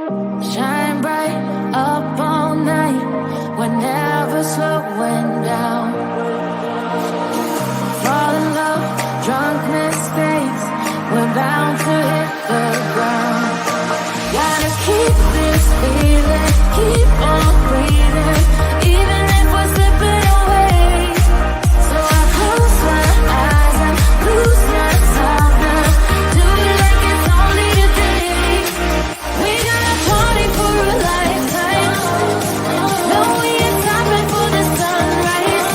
Shine bright up all night. We're never slowing down. Fall in love, drunk mistakes. We're bound to hit the ground. Gotta keep this feeling, keep on breathing, even if we're slipping away. So I close my eyes and lose myself now. Do it like it's only a day. We got a party for a lifetime. No, we ain't stopping for the sunrise.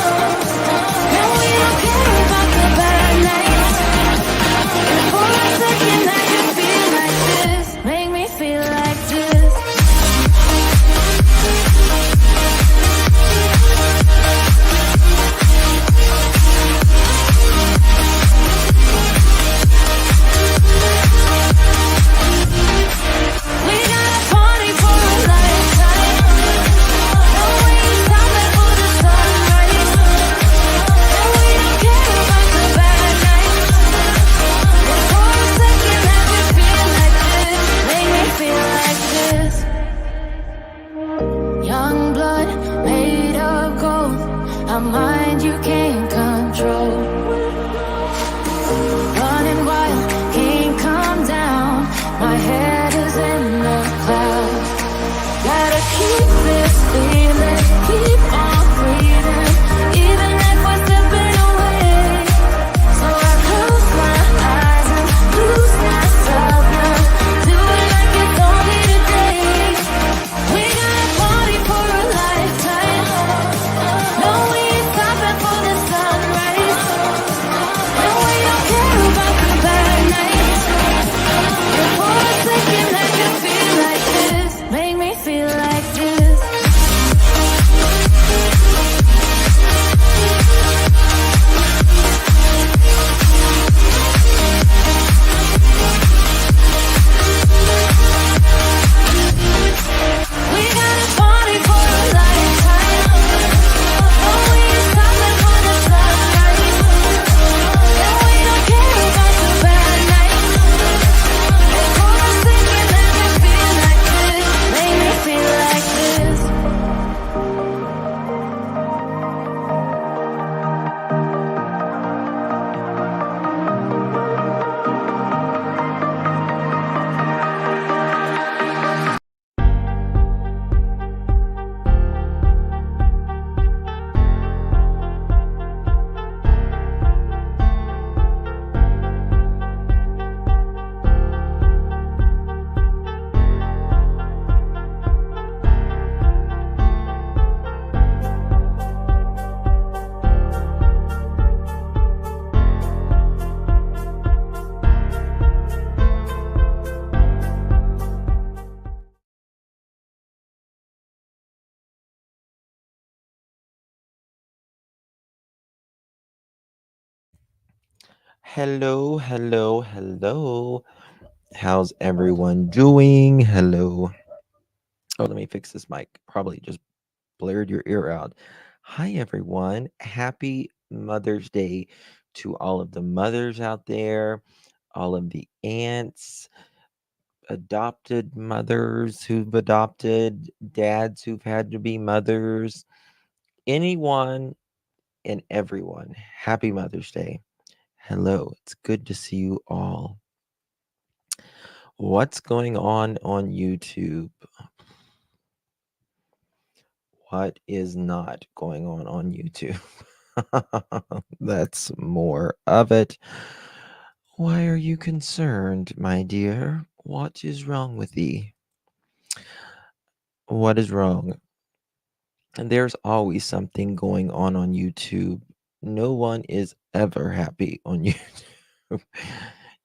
No, we don't care about the bad nights. And for a second I can feel like this. Make me feel like this. We got a party for a lifetime. No, we ain't stopping for the sunrise. No, we don't care about the bad nights. And for a second I can feel like this. Make me feel like this. Young blood made of gold. A mind you can't control. Running wild, can't come down. My head is in the clouds. Gotta keep this feeling, keep on breathing, even if we're slipping away. So I close my eyes and lose myself now. Do it like it's only today. We got a party for a lifetime. No, we ain't stopping for the sunrise. No, we don't care about the bad nights. And for a second I can feel like this. Make me feel like this. We got a party for a lifetime. No, we ain't stopping for the sunrise. No, we don't care about the bad nights. And for a second I can feel like this. Make me feel like this. Hello, hello, hello. How's everyone doing? Hello. Oh, let me fix this mic. Probably just blared your ear out. Hi, everyone. Happy Mother's Day to all of the mothers out there, all of the aunts, adopted mothers who've adopted, dads who've had to be mothers, anyone and everyone. Happy Mother's Day. Hello. It's good to see you all. What's going on YouTube? What is not going on YouTube? That's more of it. Why are you concerned, my dear? What is wrong with thee? What is wrong? And there's always something going on YouTube. No one is ever happy on YouTube.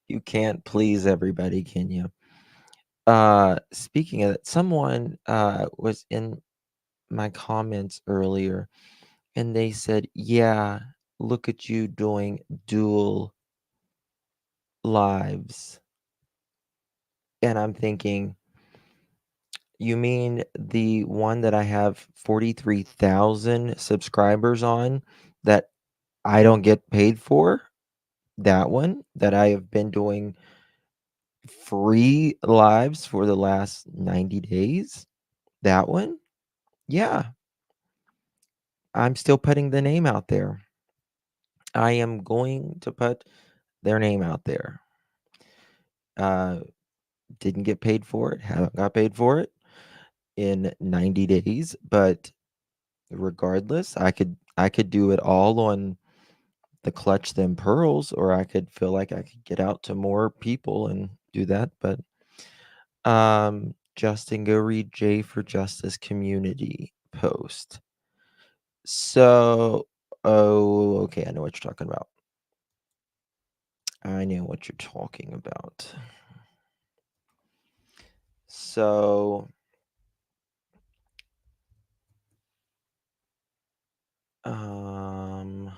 You can't please everybody, can you? Speaking of that, someone was in my comments earlier and they said, yeah, look at you doing dual lives. And I'm thinking, you mean the one that I have 43,000 subscribers on that I don't get paid for? That one that I have been doing free lives for the last 90 days. That one, yeah, I'm still putting the name out there. I am going to put their name out there. Uh, didn't get paid for it, haven't got paid for it in 90 days, but regardless, I could do it all on the Clutch Them Pearls, or I could feel like I could get out to more people and do that. But Justin, go read J for Justice community post. So, oh, okay, I know what you're talking about. I know what you're talking about. So, um,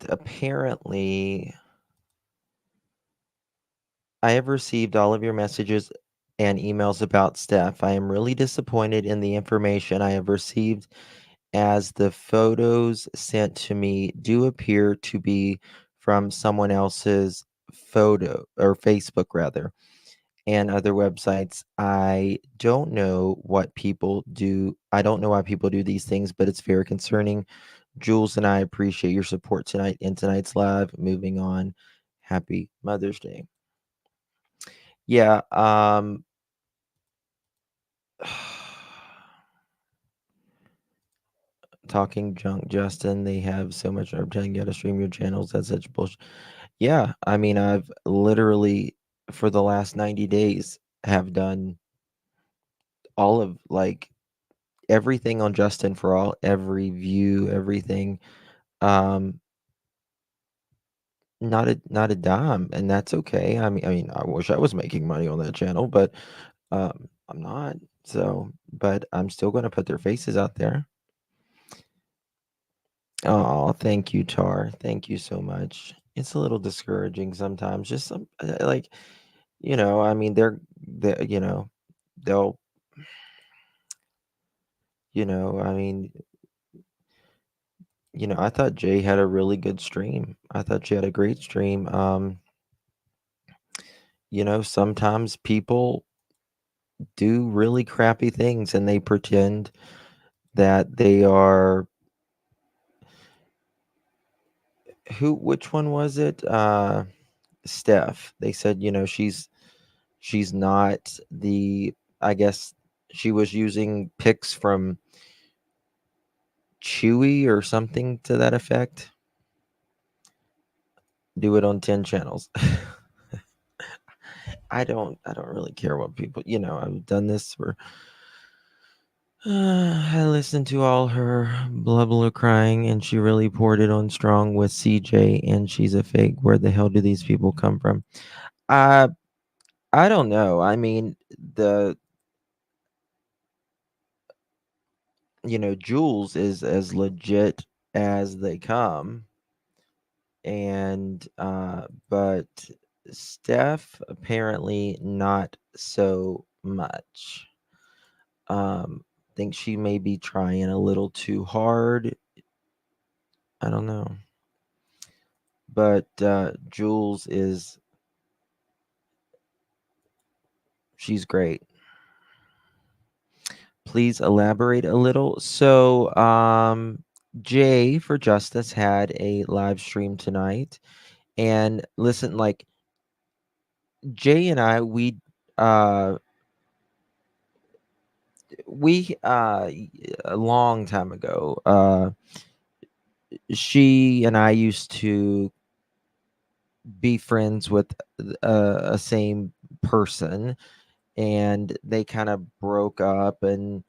apparently, I have received all of your messages and emails about Steph. I am really disappointed in the information I have received, as the photos sent to me do appear to be from someone else's photo or Facebook rather, and other websites. I don't know what people do. I don't know why people do these things, but it's very concerning. Jules and I appreciate your support tonight in tonight's live. Moving on. Happy Mother's Day. Yeah, talking junk, Justin. They have so much. I'm telling you how to stream your channels. That's such bullshit. Yeah, I mean, I've literally for the last 90 days have done all of like everything on Justin for All, every view, everything. Um, not a dime, and that's okay. I mean, I wish I was making money on that channel, but I'm not. So, but I'm still going to put their faces out there. Oh, thank you, Tar. Thank you so much. It's a little discouraging sometimes. Just some like, I mean, they'll, I mean, I thought Jay had a really good stream. I thought she had a great stream. Sometimes people do really crappy things and they pretend that they are which one was it? Steph. They said, she's not the, I guess she was using pics from Chewy or something to that effect. Do it on 10 channels. I don't really care what people, I've done this for I listened to all her blah blah crying, and she really poured it on strong with CJ, and she's a fake. Where the hell do these people come from? Uh I don't know. I mean, the Jules is as legit as they come, and but Steph apparently not so much. Think she may be trying a little too hard. I don't know. But Jules she's great. Please elaborate a little. So, Jay for Justice had a live stream tonight, and listen, like Jay and I, uh, a long time ago, she and I used to be friends with a same person, and they kind of broke up, and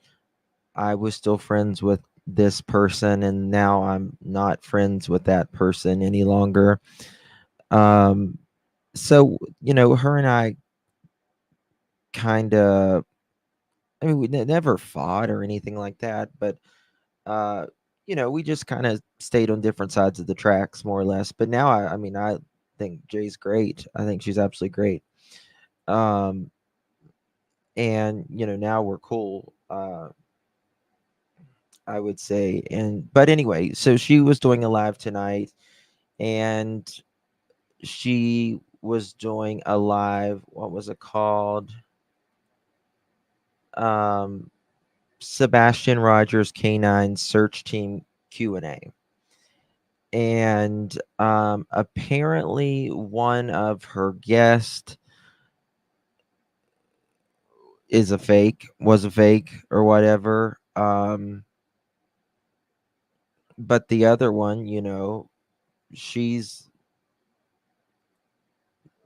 I was still friends with this person, and now I'm not friends with that person any longer. Um, so her and I kind of, I mean, we never fought or anything like that, but uh, we just kind of stayed on different sides of the tracks, more or less. But now, I mean, I think Jay's great. I think she's absolutely great. Um, and now we're cool. I would say. And but anyway, so she was doing a live tonight, and she was doing a live, what was it called? Um Sebastian Rogers Canine Search Team Q&A. And apparently one of her guests is a fake, was a fake or whatever. But the other one, she's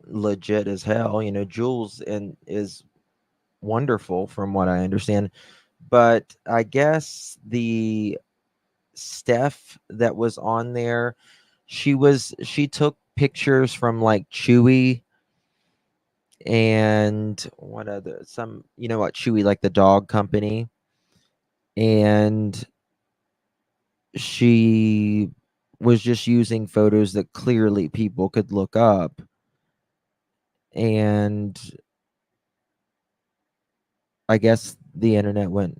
legit as hell. Jules and is wonderful from what I understand. But I guess the Steph that was on there, she took pictures from like Chewy and what other some what Chewy, like the dog company, and she was just using photos that clearly people could look up, and I guess the internet went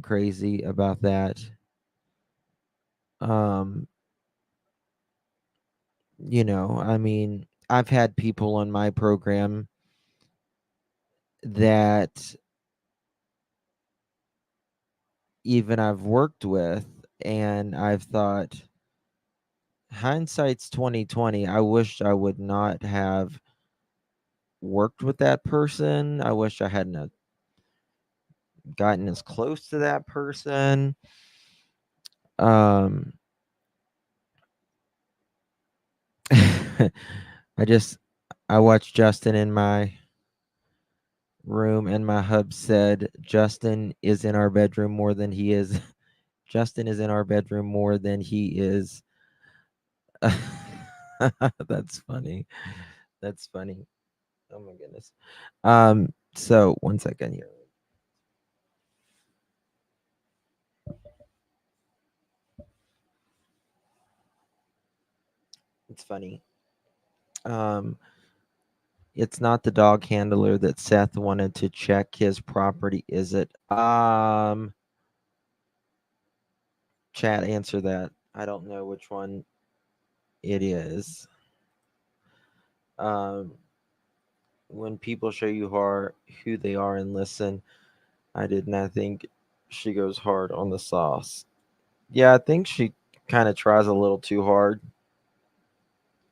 crazy about that. um I mean, I've had people on my program that even I've worked with, and I've thought, hindsight's 2020. I wish I would not have worked with that person. I wish I hadn't have gotten as close to that person. Um I just I watched Justin in my room, and my hub said Justin is in our bedroom more than he is Justin is in our bedroom more than he is. That's funny. That's funny. Oh my goodness. So one second here. It's funny. Um, it's not the dog handler that Seth wanted to check his property, is it? Chat, answer that. I don't know which one it is. Um, when people show you who they are and listen, I did not think she goes hard on the sauce. Yeah, I think she kind of tries a little too hard.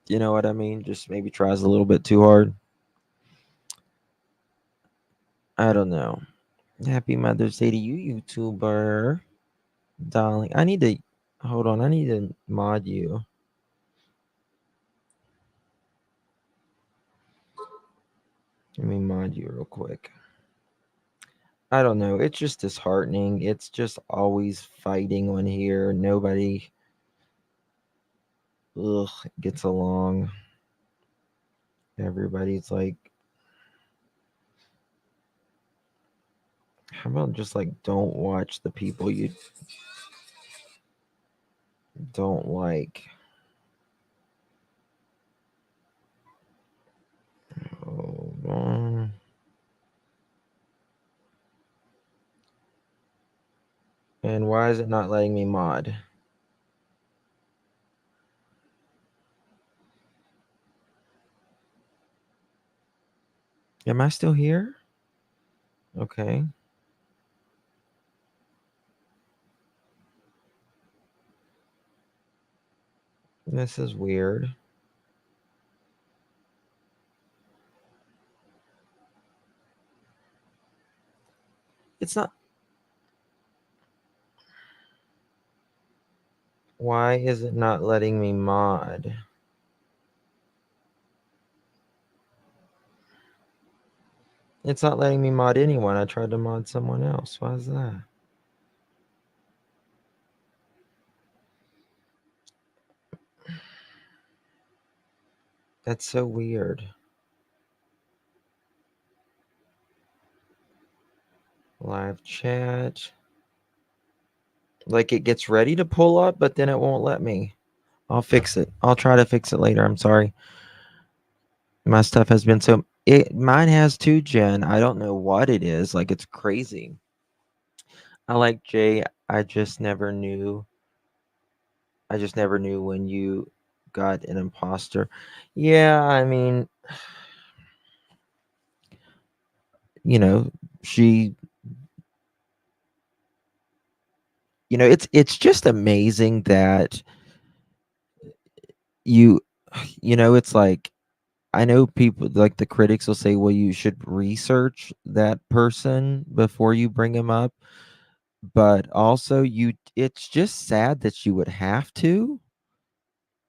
You know what I mean? Just maybe tries a little bit too hard. I don't know. Happy Mother's Day to you, YouTuber. Darling. I need to hold on. I need to mod you. Let me mod you real quick. I don't know. It's just disheartening. It's just always fighting on here. Nobody gets along. Everybody's like, how about just like don't watch the people you don't like? Hold on. And why is it not letting me mod? Am I still here? Okay. This is weird. It's not. Why is it not letting me mod? It's not letting me mod anyone. I tried to mod someone else. Why is that? That's so weird. Live chat. Like it gets ready to pull up, but then it won't let me. I'll fix it. I'll try to fix it later. I'm sorry. My stuff has been so mine has too, Jen. I don't know what it is. Like it's crazy. I like Jay. I just never knew. I just never knew when you got an imposter. Yeah, I mean, you know, she, it's just amazing that you, it's like I know people like the critics will say, well, you should research that person before you bring him up, but also it's just sad that you would have to.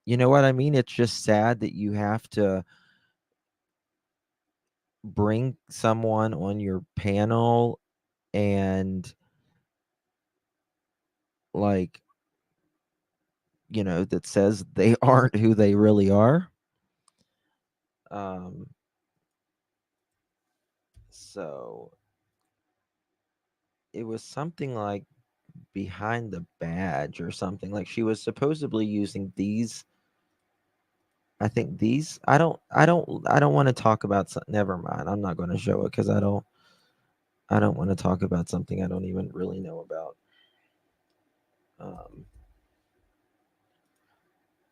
You know what I mean? It's just sad that you have to bring someone on your panel and like, that says they aren't who they really are. Um so it was something like behind the badge or something. Like she was supposedly using these. I think these. I don't want to talk about. Never mind. I'm not going to show it because I don't. I don't want to talk about something I don't even really know about. Um.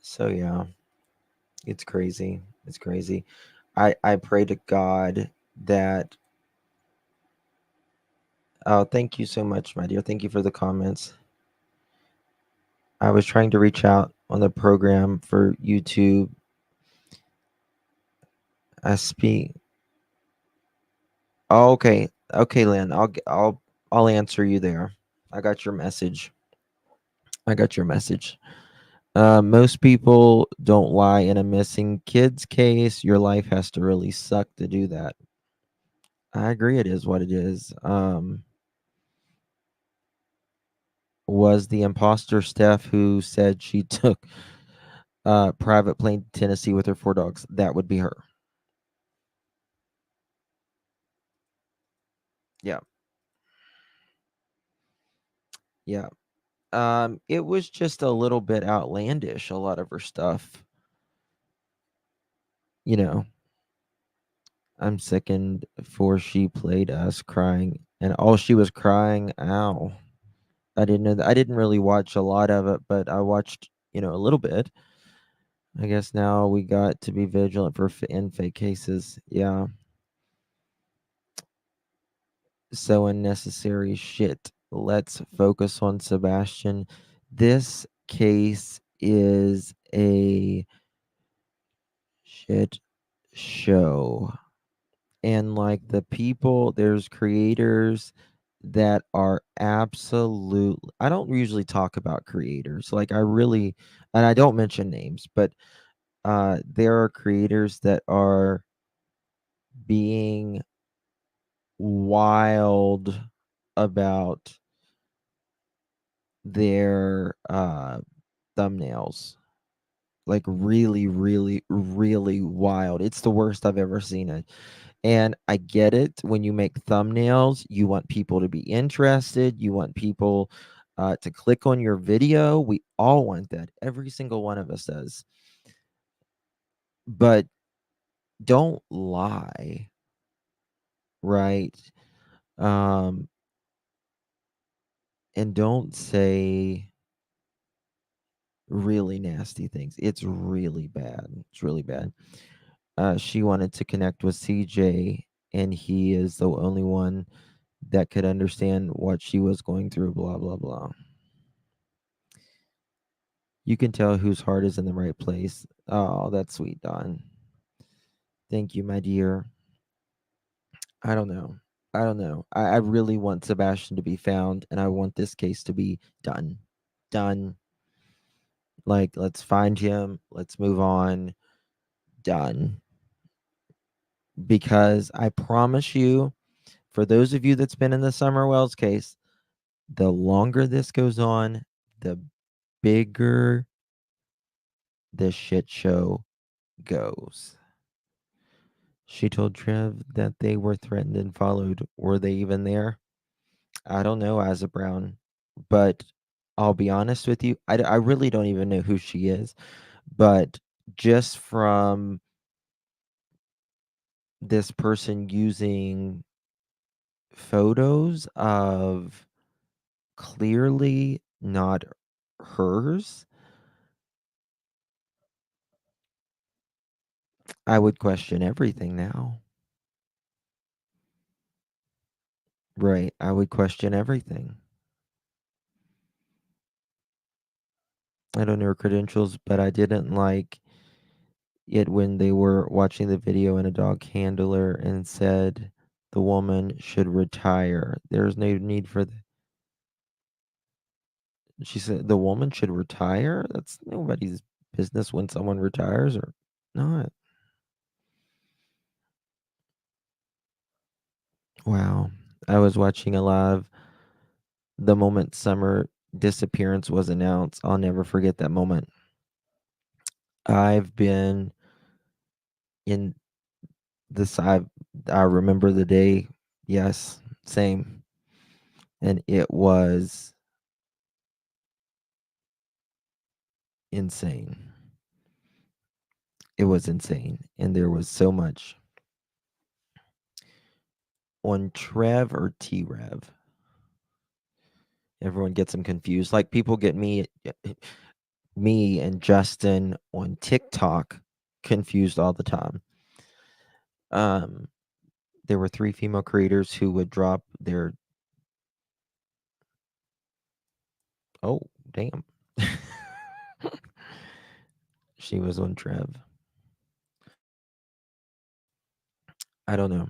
So yeah, it's crazy. It's crazy. I pray to God that. Oh, thank you so much, my dear. Thank you for the comments. I was trying to reach out on the program for YouTube. I speak. Oh, okay. Okay, Lynn. I'll answer you there. I got your message. I got your message. Most people don't lie in a missing kids case. Your life has to really suck to do that. I agree. It is what it is. Was the imposter Steph who said she took private plane to Tennessee with her 4 dogs? That would be her. Yeah. Yeah. It was just a little bit outlandish. A lot of her stuff. You know, I'm sickened for she played us crying, and all she was crying. Ow! I didn't know that. I didn't really watch a lot of it, but I watched, a little bit. I guess now we got to be vigilant for in fake cases. Yeah, so unnecessary shit. Let's focus on Sebastian. This case is a shit show. And like the people, there's creators that are absolute. I don't usually talk about creators. Like I really, and I don't mention names, but there are creators that are being wild about their thumbnails. Like really, really, really wild. It's the worst I've ever seen it. And I get it. When you make thumbnails, you want people to be interested. You want people to click on your video. We all want that. Every single one of us does. But don't lie, right? Um, and don't say really nasty things. It's really bad. It's really bad. She wanted to connect with CJ, and he is the only one that could understand what she was going through. Blah blah blah. You can tell whose heart is in the right place. Oh, that's sweet, Don. Thank you, my dear. I don't know. I don't know. I really want Sebastian to be found, and I want this case to be done. Done. Like, let's find him. Let's move on. Done. Because I promise you, for those of you that's been in the Summer Wells case, the longer this goes on, the bigger the shit show goes. She told Trev that they were threatened and followed. Were they even there? I don't know, Asa Brown, but I'll be honest with you. I really don't even know who she is, but just from this person using photos of clearly not hers, I would question everything now. Right. I would question everything. I don't know her credentials, but I didn't like it when they were watching the video and a dog handler and said the woman should retire. There's no need for she said the woman should retire. That's nobody's business when someone retires or not. Wow. I was watching a live the moment Summer disappearance was announced. I'll never forget that moment. I've been in this I remember the day. Yes, same. And it was insane. It was insane. And there was so much on Trev or T Rev. Everyone gets them confused. Like people get me and Justin on TikTok confused all the time. Um there were 3 female creators who would drop their oh, damn. She was on Trev. I don't know.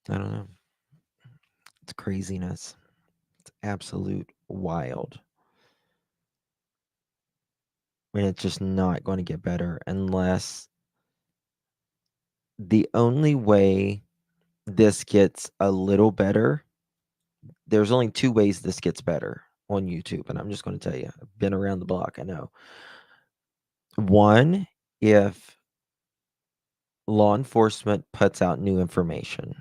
I don't know. It's craziness. It's absolute wild. And it's just not going to get better unless the only way this gets a little better, there's only 2 ways this gets better on YouTube. And I'm just going to tell you, I've been around the block. I know. One, if law enforcement puts out new information,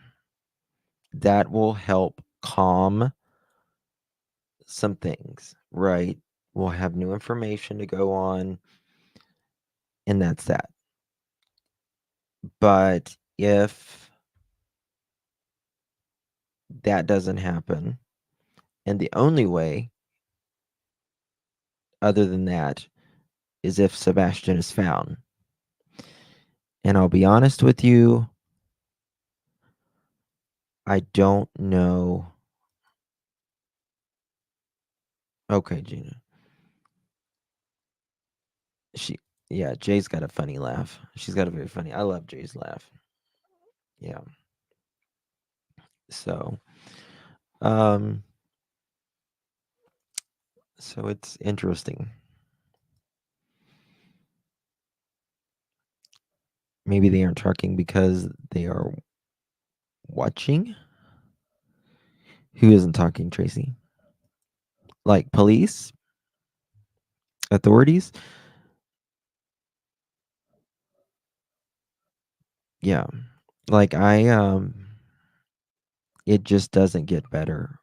that will help calm some things, right? We'll have new information to go on, and that's that. But if that doesn't happen, and the only way other than that is if Sebastian is found. And I'll be honest with you, I don't know. Okay, Gina. She yeah, Jay's got a funny laugh. She's got a very funny. I love Jay's laugh. Yeah. So, um so it's interesting. Maybe they aren't trucking because they are watching. Who isn't talking, Tracy? Like police, authorities? Yeah. Like it just doesn't get better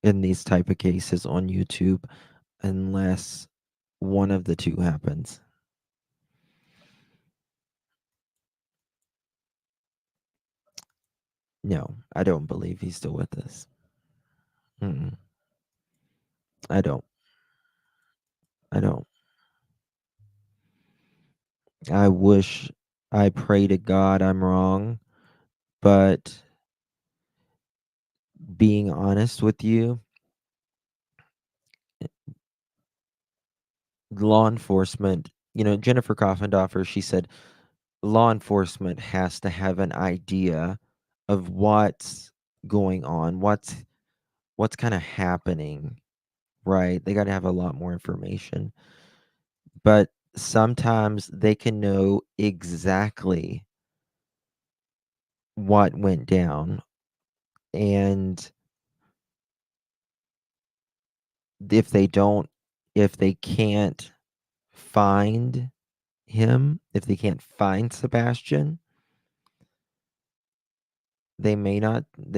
in these type of cases on YouTube unless one of the two happens. No, I don't believe he's still with us. Mm-mm. I don't. I don't. I wish I pray to God I'm wrong, but being honest with you, law enforcement, Jennifer Coffendorfer, she said law enforcement has to have an idea of what's going on, what's kind of happening, right? They got to have a lot more information. But sometimes they can know exactly what went down, and if they don't if they can't find him, if they can't find Sebastian, they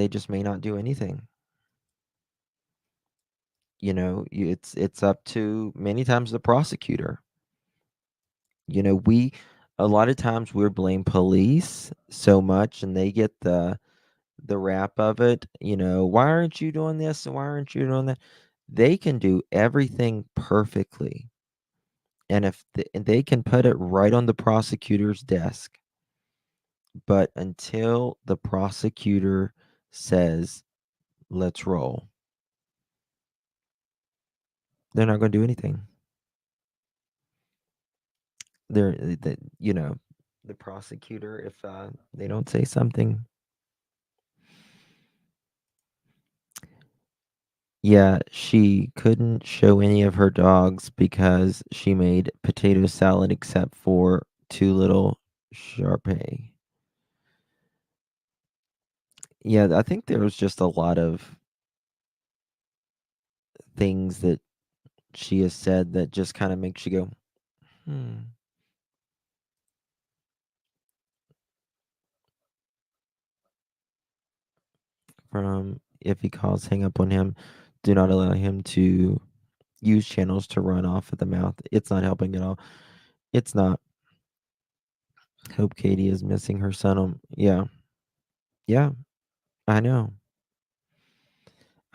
just may not do anything. It's up to many times the prosecutor. We a lot of times we're blame police so much and they get the rap of it. Why aren't you doing this and why aren't you doing that? They can do everything perfectly. And if they can put it right on the prosecutor's desk, but until the prosecutor says, let's roll, they're not going to do anything. The prosecutor, if they don't say something. Yeah, she couldn't show any of her dogs because she made potato salad except for two little Sharpei. Yeah, I think there was just a lot of things that she has said that just kind of makes you go, hmm. From if he calls, hang up on him. Do not allow him to use channels to run off at the mouth. It's not helping at all. It's not. Hope Katie is missing her son. Yeah, yeah, I know.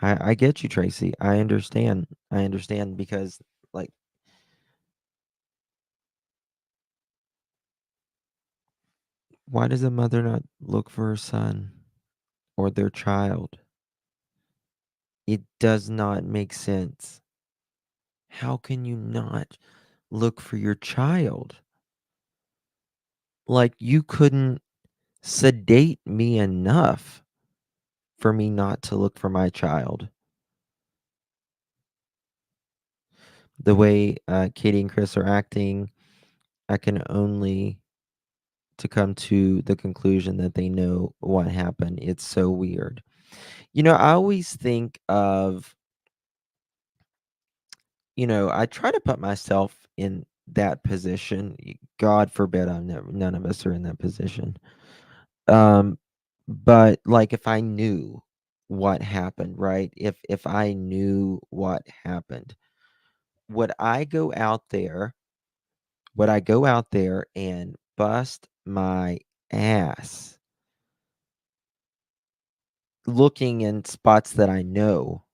I get you, Tracy. I understand. I understand because, like, why does a mother not look for her son or their child? It does not make sense. How can you not look for your child? Like, you couldn't sedate me enough for me not to look for my child. The way Katie and Chris are acting, I can only to come to the conclusion that they know what happened. It's so weird. I always think of, I try to put myself in that position. God forbid none of us are in that position. Um, but like if I knew what happened, right? If I knew what happened, would I go out there? Would I go out there and bust my ass looking in spots that I know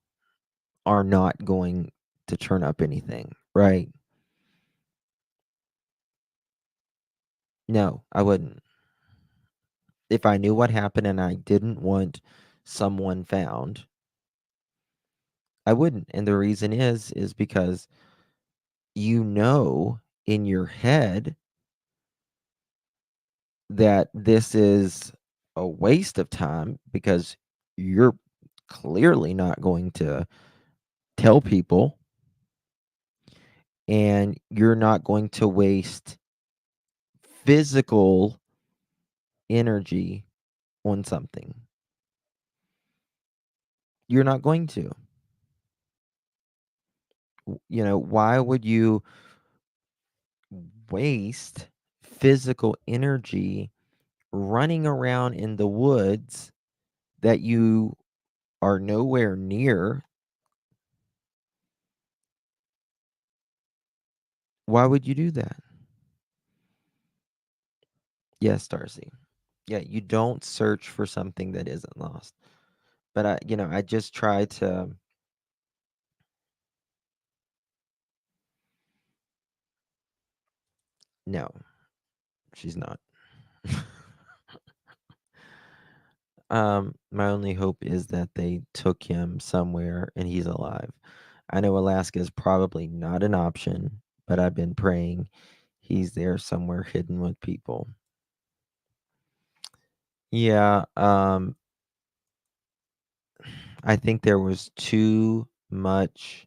are not going to turn up anything, right? No, I wouldn't. If I knew what happened and I didn't want someone found, I wouldn't. And the reason is because in your head that this is a waste of time because you're clearly not going to tell people and you're not going to waste physical energy on something. You're not going to. Why would you waste physical energy running around in the woods that you are nowhere near? Why would you do that? Yes, Darcy. Yeah, you don't search for something that isn't lost. But I just try to. No, she's not. My only hope is that they took him somewhere and he's alive. I know Alaska is probably not an option, but I've been praying he's there somewhere hidden with people. Yeah, I think there was too much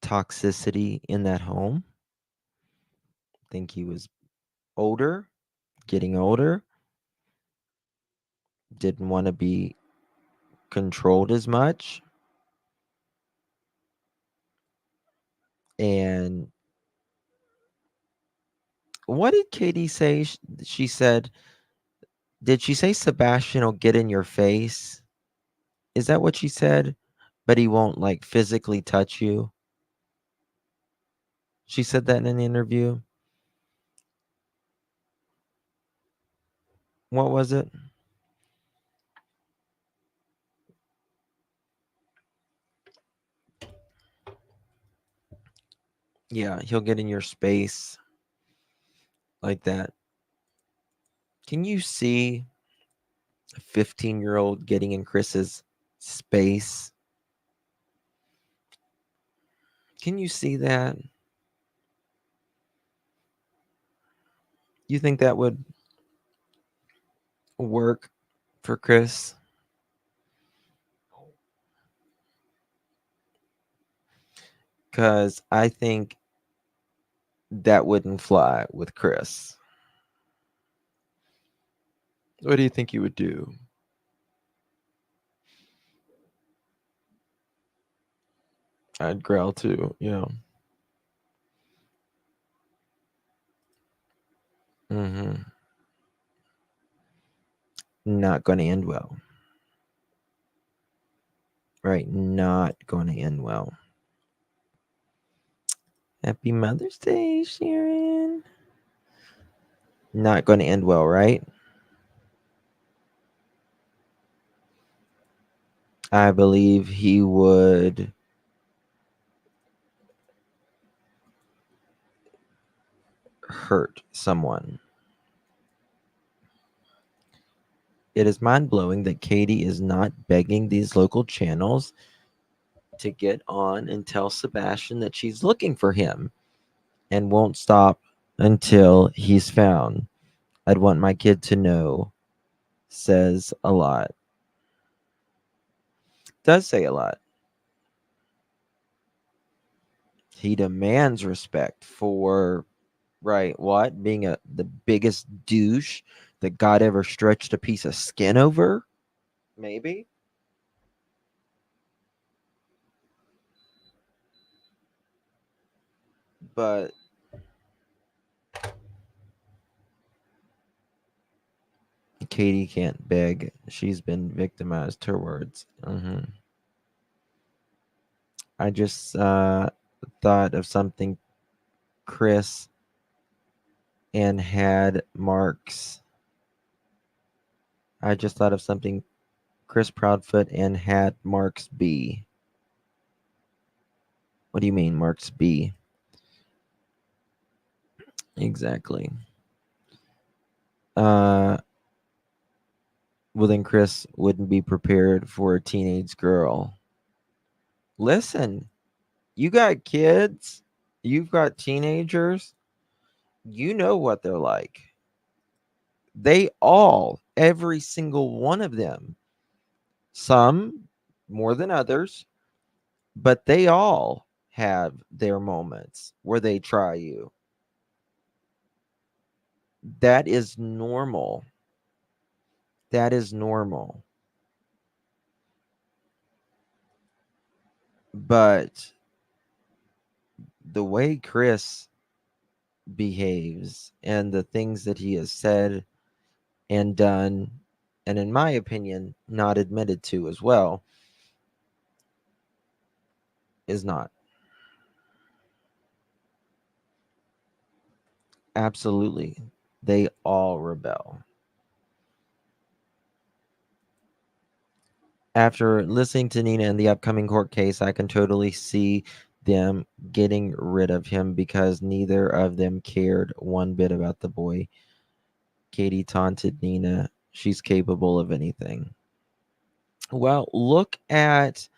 toxicity in that home. I think he was older, getting older, didn't want to be controlled as much. And what did Katie say? She said, did she say Sebastian will get in your face? Is that what she said? But he won't like physically touch you. She said that in an interview. What was it? Yeah, he'll get in your space like that. Can you see a 15-year-old getting in Chris's space? Can you see that? You think that would work for Chris? Because I think that wouldn't fly with Chris. What do you think you would do? I'd growl too, Mm-hmm. Not going to end well. Right? Not going to end well. Happy Mother's Day, Sharon. Not going to end well, right? I believe he would hurt someone. It is mind blowing that Katie is not begging these local channels to get on and tell Sebastian that she's looking for him and won't stop until he's found. I'd want my kid to know says a lot. Does say a lot. He demands respect for right what? Being the biggest douche that God ever stretched a piece of skin over? Maybe. But Katie can't beg. She's been victimized. Her words. I just thought of something, Chris, and had Marks. I just thought of something, Chris Proudfoot and had Marks B. What do you mean, Marks B? Exactly. Uh, well, then Chris wouldn't be prepared for a teenage girl. Listen, you got kids, you've got teenagers, you know what they're like. They all, every single one of them, some more than others, but they all have their moments where they try you. That is normal. That is normal. But the way Chris behaves and the things that he has said and done, and in my opinion, not admitted to as well, is not. Absolutely. They all rebel. After listening to Nina and the upcoming court case, I can totally see them getting rid of him because neither of them cared one bit about the boy. Katie taunted Nina. She's capable of anything. Well, okay,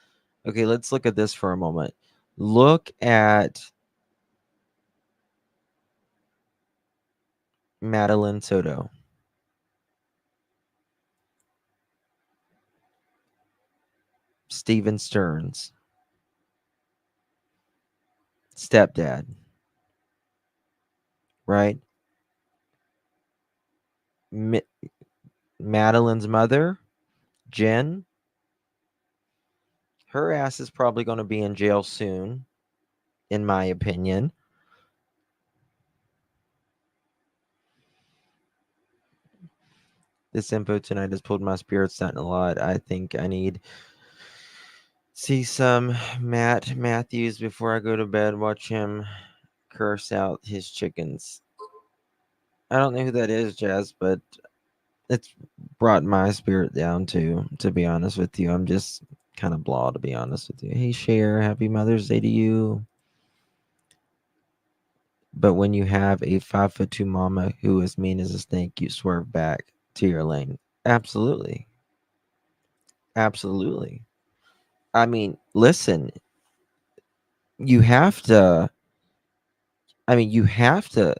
let's look at this for a moment. Look at Madeline Soto. Steven Stearns, stepdad, right? Madeline's mother, Jen, her ass is probably going to be in jail soon, in my opinion. This info tonight has pulled my spirits down a lot. I think I need see some Matt Matthews before I go to bed. Watch him curse out his chickens. I don't know who that is, Jazz, but it's brought my spirit down too, to be honest with you. I'm just kind of blah, to be honest with you. Hey, Cher, happy Mother's Day to you. But when you have a 5'2" mama who is mean as a snake, you swerve back to your lane. Absolutely. Absolutely. I mean, listen, you have to, you have to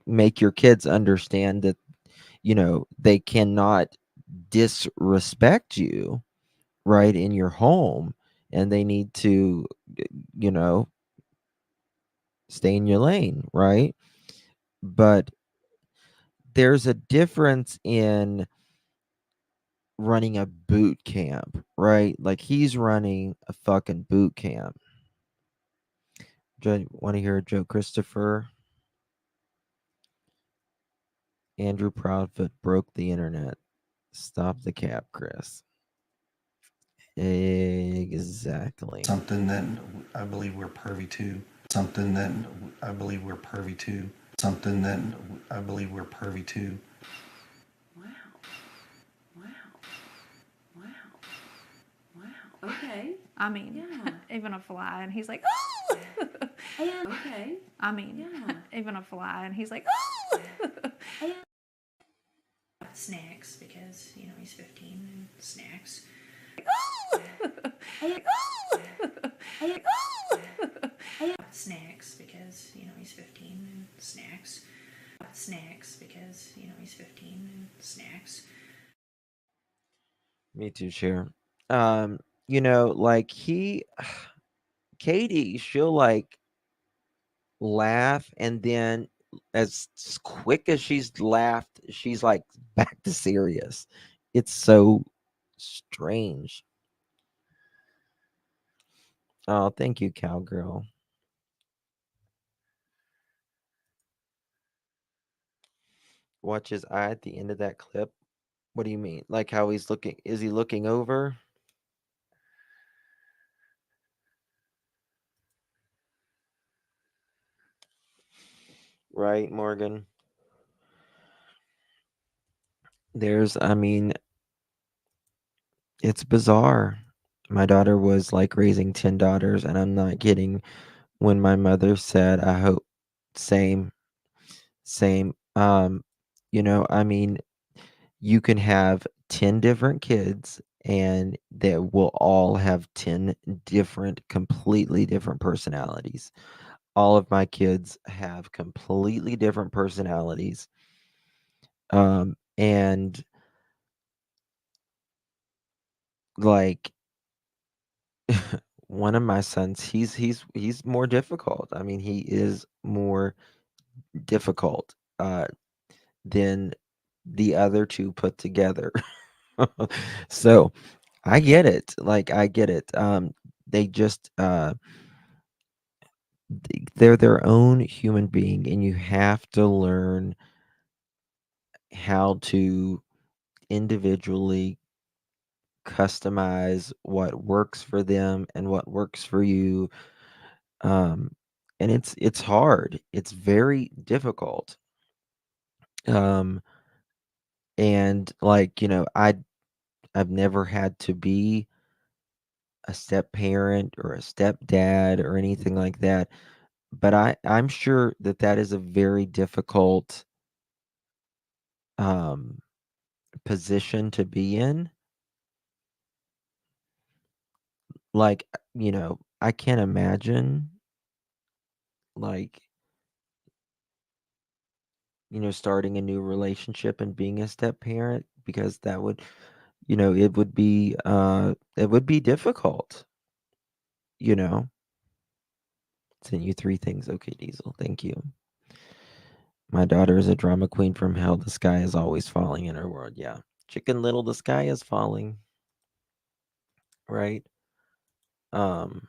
make your kids understand that, they cannot disrespect you, right, in your home, and they need to, you know, stay in your lane, right? But there's a difference in running a boot camp, right? Like he's running a fucking boot camp. Want to hear a joke, Christopher? Andrew Proudfoot broke the internet. Stop the cap, Chris. Exactly. Something that I believe we're privy to. Something that I believe we're privy to. Something that I believe we're privy to. Wow. Wow. Wow. Wow. Okay. I mean, Yeah. even a fly, and he's like, And okay. I mean, Yeah. even a fly, and he's like, And snacks, because, he's 15 and snacks. and Snacks, because, he's 15 and snacks. Snacks, because, he's 15 and snacks. Me too, Cher. Like Katie, she'll like laugh, and then as quick as she's laughed, she's like back to serious. It's so strange. Oh, thank you, cowgirl. Watch his eye at the end of that clip. What do you mean? Like how he's looking? Is he looking over? Right, Morgan? It's bizarre. My daughter was like raising 10 daughters, and I'm not kidding when my mother said, I hope, same, same. You can have 10 different kids, and they will all have 10 different, completely different personalities. All of my kids have completely different personalities. And like one of my sons, he's more difficult. I mean, he is more difficult than the other two put together. So I get it. Like I get it. They just they're their own human being, and you have to learn how to individually customize what works for them and what works for you. Um, and it's hard. It's very difficult. Um, and like I've never had to be a step parent or a stepdad or anything like that, but I'm sure that that is a very difficult um position to be in. Like, I can't imagine like, starting a new relationship and being a step parent, because that would, it would be difficult, you know. Send you three things. Okay, Diesel. Thank you. My daughter is a drama queen from hell. The sky is always falling in her world. Yeah. Chicken Little, the sky is falling. Right? Um,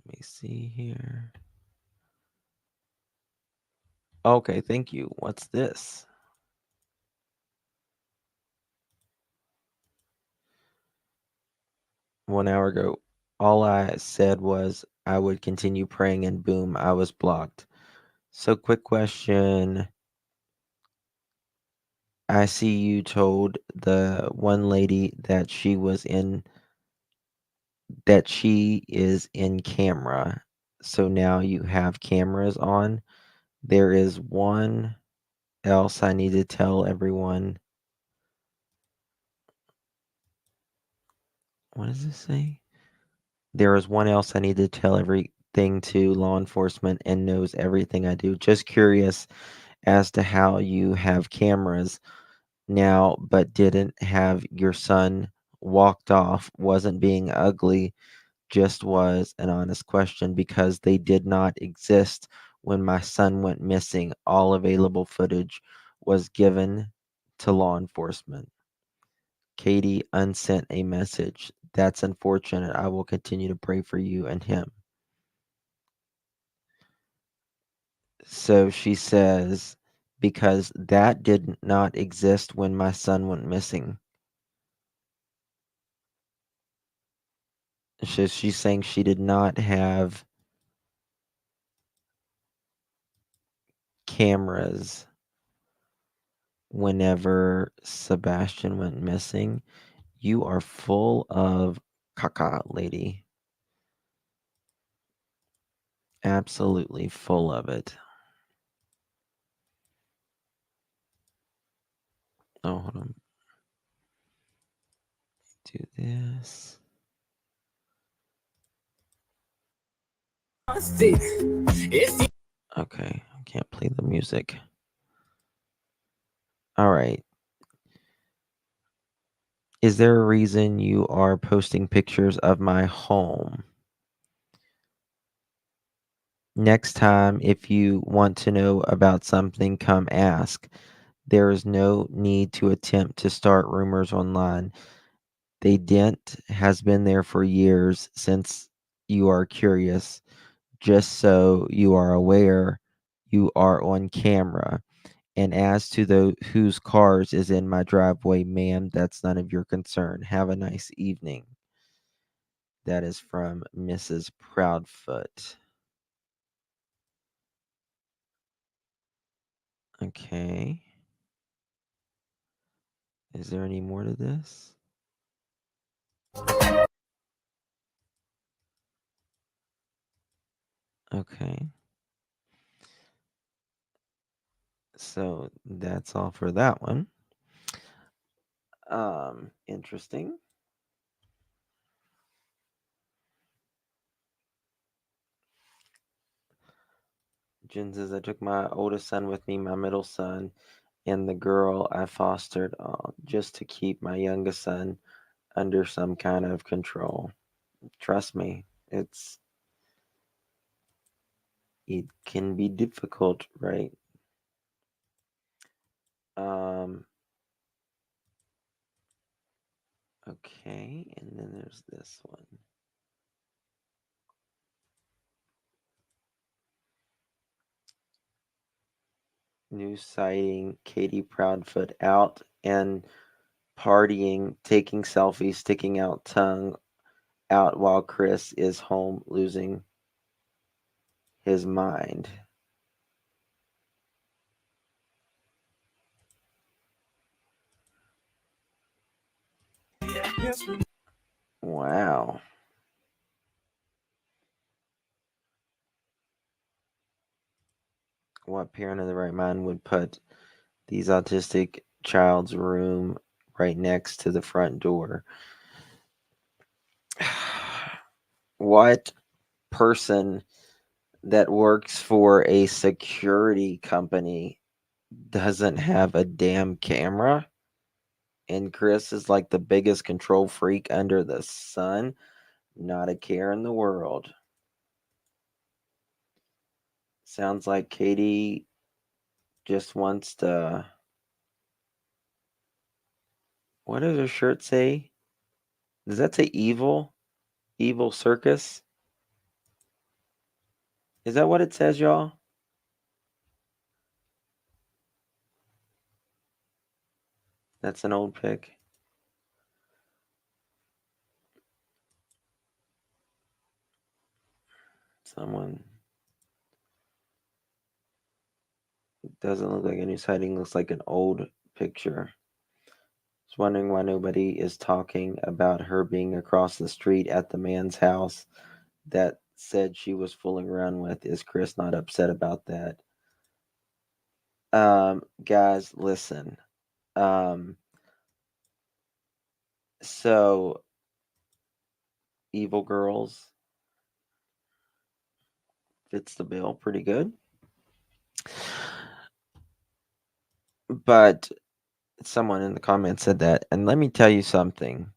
let me see here. Okay, thank you. What's this? 1 hour ago. All I said was I would continue praying, and boom, I was blocked. So, quick question. I see you told the one lady that she is in camera. So now you have cameras on. There is one else I need to tell everyone. What does this say? There is one else I need to tell everything to law enforcement and knows everything I do. Just curious as to how you have cameras now, but didn't have your son walked off, wasn't being ugly, just was an honest question because they did not exist when my son went missing. All available footage was given to law enforcement. Katie unsent a message. That's unfortunate. I will continue to pray for you and him. So she says, because that did not exist when my son went missing. She's saying she did not have cameras whenever Sebastian went missing. You are full of caca, lady. Absolutely full of it. Oh, hold on. Do this. Okay, I can't play the music. All right. Is there a reason you are posting pictures of my home? Next time, if you want to know about something, come ask. There is no need to attempt to start rumors online. The dent has been there for years since you are curious. Just so you are aware, you are on camera. And as to whose cars is in my driveway, ma'am, that's none of your concern. Have a nice evening. That is from Mrs. Proudfoot. Okay. Is there any more to this? Okay. So that's all for that one. Interesting. Jen says, I took my oldest son with me, my middle son, and the girl I fostered just to keep my youngest son under some kind of control. Trust me, it can be difficult, right? Um, okay, and then there's this one. New sighting, Katie Proudfoot out and partying, taking selfies, sticking out tongue out while Chris is home losing his mind. Wow. What parent in the right mind would put these autistic child's room right next to the front door? What person that works for a security company doesn't have a damn camera? And Chris is like the biggest control freak under the sun. Not a care in the world. Sounds like Katie just wants to. What does her shirt say? Does that say evil? Evil circus? Is that what it says, y'all? That's an old pic. Someone. Doesn't look like a new sighting. Looks like an old picture. Was wondering why nobody is talking about her being across the street at the man's house that said she was fooling around with. Is Chris not upset about that? Guys, listen. Um, so Evil Girls fits the bill pretty good. But someone in the comments said that, and let me tell you something.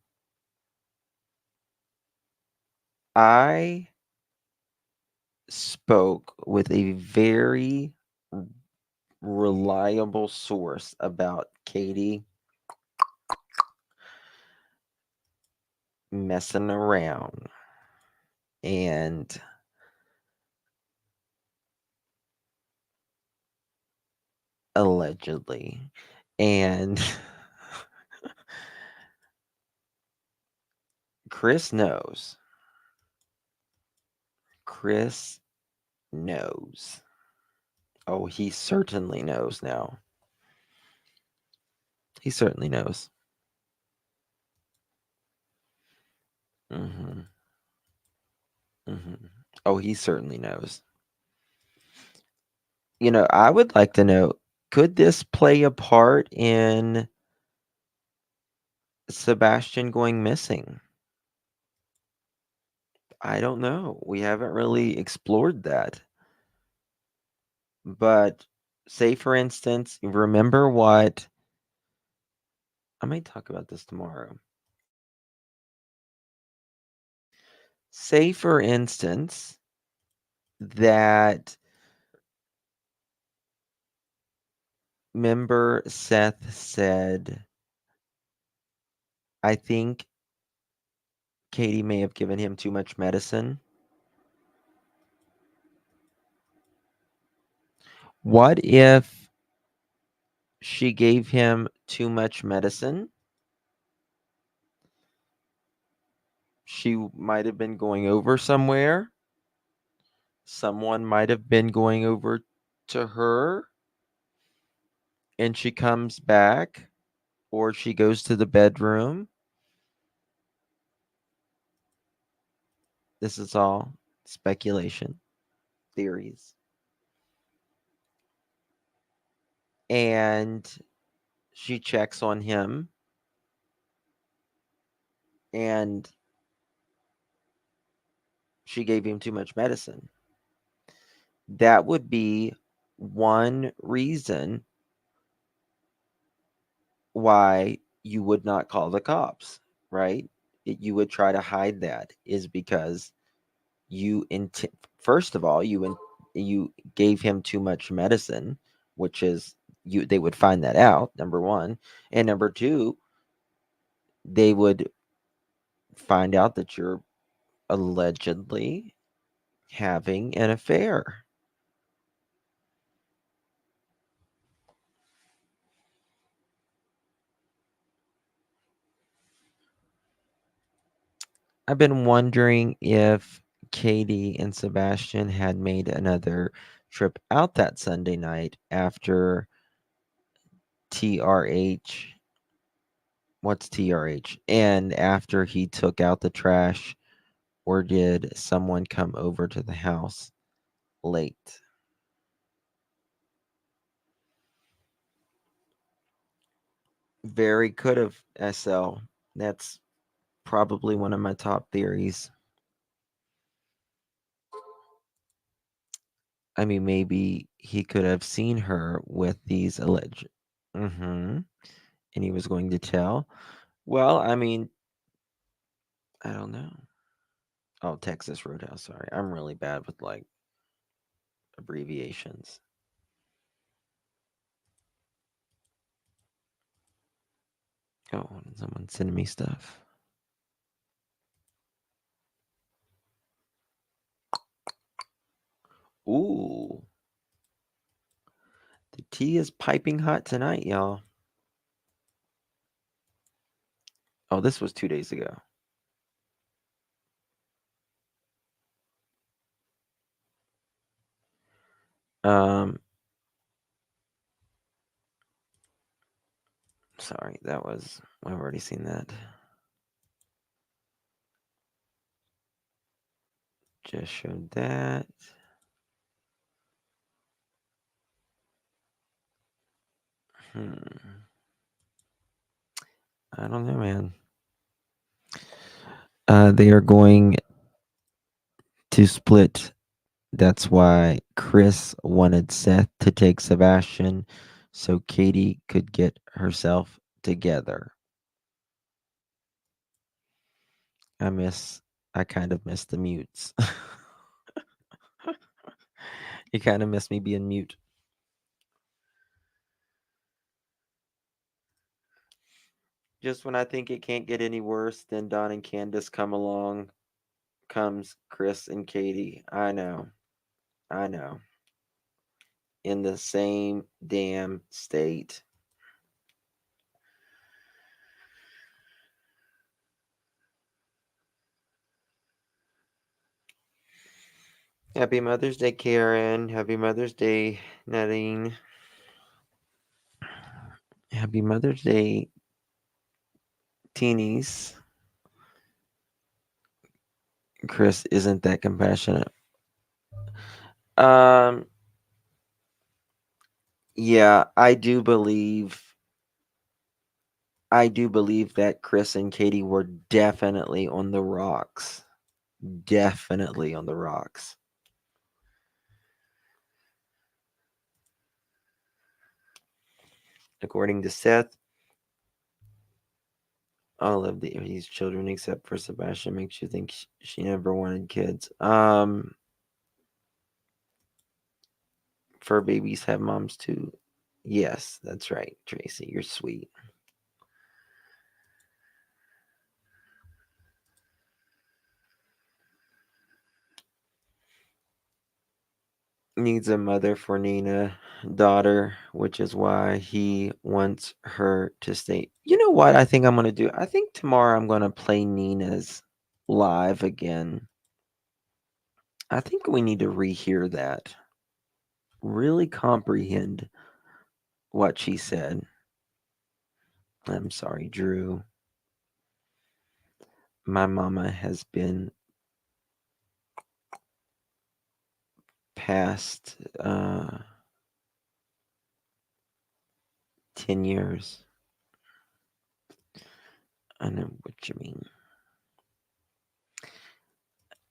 I spoke with a very reliable source about Katie messing around, and allegedly, and Chris knows. Chris knows. Oh, he certainly knows now. He certainly knows. hmm hmm Oh, he certainly knows. I would like to know, could this play a part in Sebastian going missing? I don't know. We haven't really explored that. But say, for instance, remember what I might talk about this tomorrow. Say, for instance, that member Seth said, I think Katie may have given him too much medicine. What if she gave him too much medicine? She might have been going over somewhere. Someone might have been going over to her, and she comes back, or she goes to the bedroom. This is all speculation, theories. And she checks on him, and she gave him too much medicine. That would be one reason why you would not call the cops, right? You would try to hide that, is because you first of all, you gave him too much medicine, which is they would find that out, number one, and number two, they would find out that you're allegedly having an affair. I've been wondering if Katie and Sebastian had made another trip out that Sunday night after TRH. What's TRH? And after he took out the trash, or did someone come over to the house late? Very could have, SL. That's probably one of my top theories. I mean, maybe he could have seen her with these alleged. And he was going to tell. Well, I mean, I don't know. Oh, Texas Roadhouse. Sorry. I'm really bad with like abbreviations. Oh, someone sending me stuff. Ooh. The tea is piping hot tonight, y'all. Oh, this was 2 days ago. Um, Sorry, that was. I've already seen that. Just showed that. Hmm. I don't know, man. They are going to split. That's why Chris wanted Seth to take Sebastian so Katie could get herself together. I kind of miss the mutes. You kind of miss me being mute. Just when I think it can't get any worse, then Don and Candace come along. Comes Chris and Katie. I know. I know. In the same damn state. Happy Mother's Day, Karen. Happy Mother's Day, Nadine. Happy Mother's Day, teenies. Chris isn't that compassionate. Um, yeah, I do believe that Chris and Katie were definitely on the rocks. Definitely on the rocks. According to Seth, all of these children except for Sebastian makes you think she never wanted kids. Fur babies have moms too. Yes, that's right, Tracy. You're sweet. Needs a mother for Nina, daughter, which is why he wants her to stay. You know what I think I'm going to do? I think tomorrow I'm going to play Nina's live again. I think we need to rehear that. Really comprehend what she said. I'm sorry, Drew. My mama has been past 10 years. I know what you mean.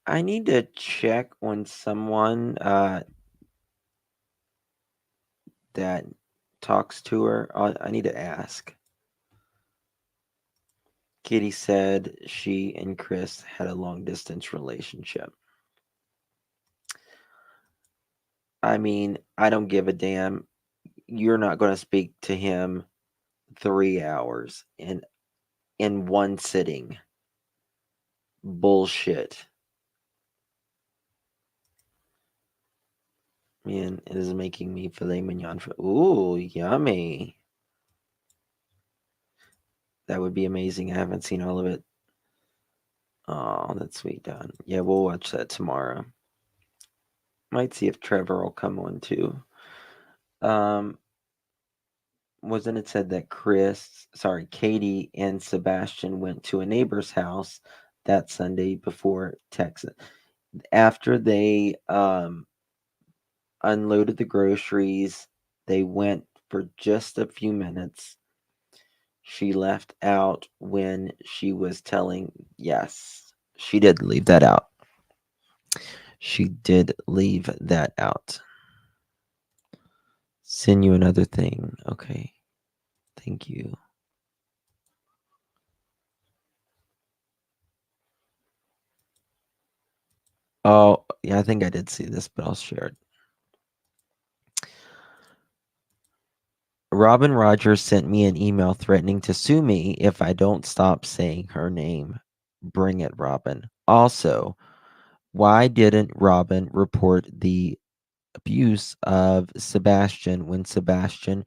I need to check on someone that talks to her. I need to ask. Katie said she and Chris had a long distance relationship. I mean, I don't give a damn. You're not going to speak to him 3 hours in one sitting. Bullshit. Man, it is making me filet mignon. Ooh, yummy. That would be amazing. I haven't seen all of it. Oh, that's sweet, Don. Yeah, we'll watch that tomorrow. Might see if Trevor will come on too. Wasn't it said that Katie and Sebastian went to a neighbor's house that Sunday before Texas? After they unloaded the groceries, they went for just a few minutes. She left out when she was telling, yes, she did leave that out. She did leave that out. Send you another thing. Okay. Thank you. Oh, yeah, I think I did see this, but I'll share it. Robin Rogers sent me an email threatening to sue me if I don't stop saying her name. Bring it, Robin. Also, why didn't Robin report the abuse of Sebastian when Sebastian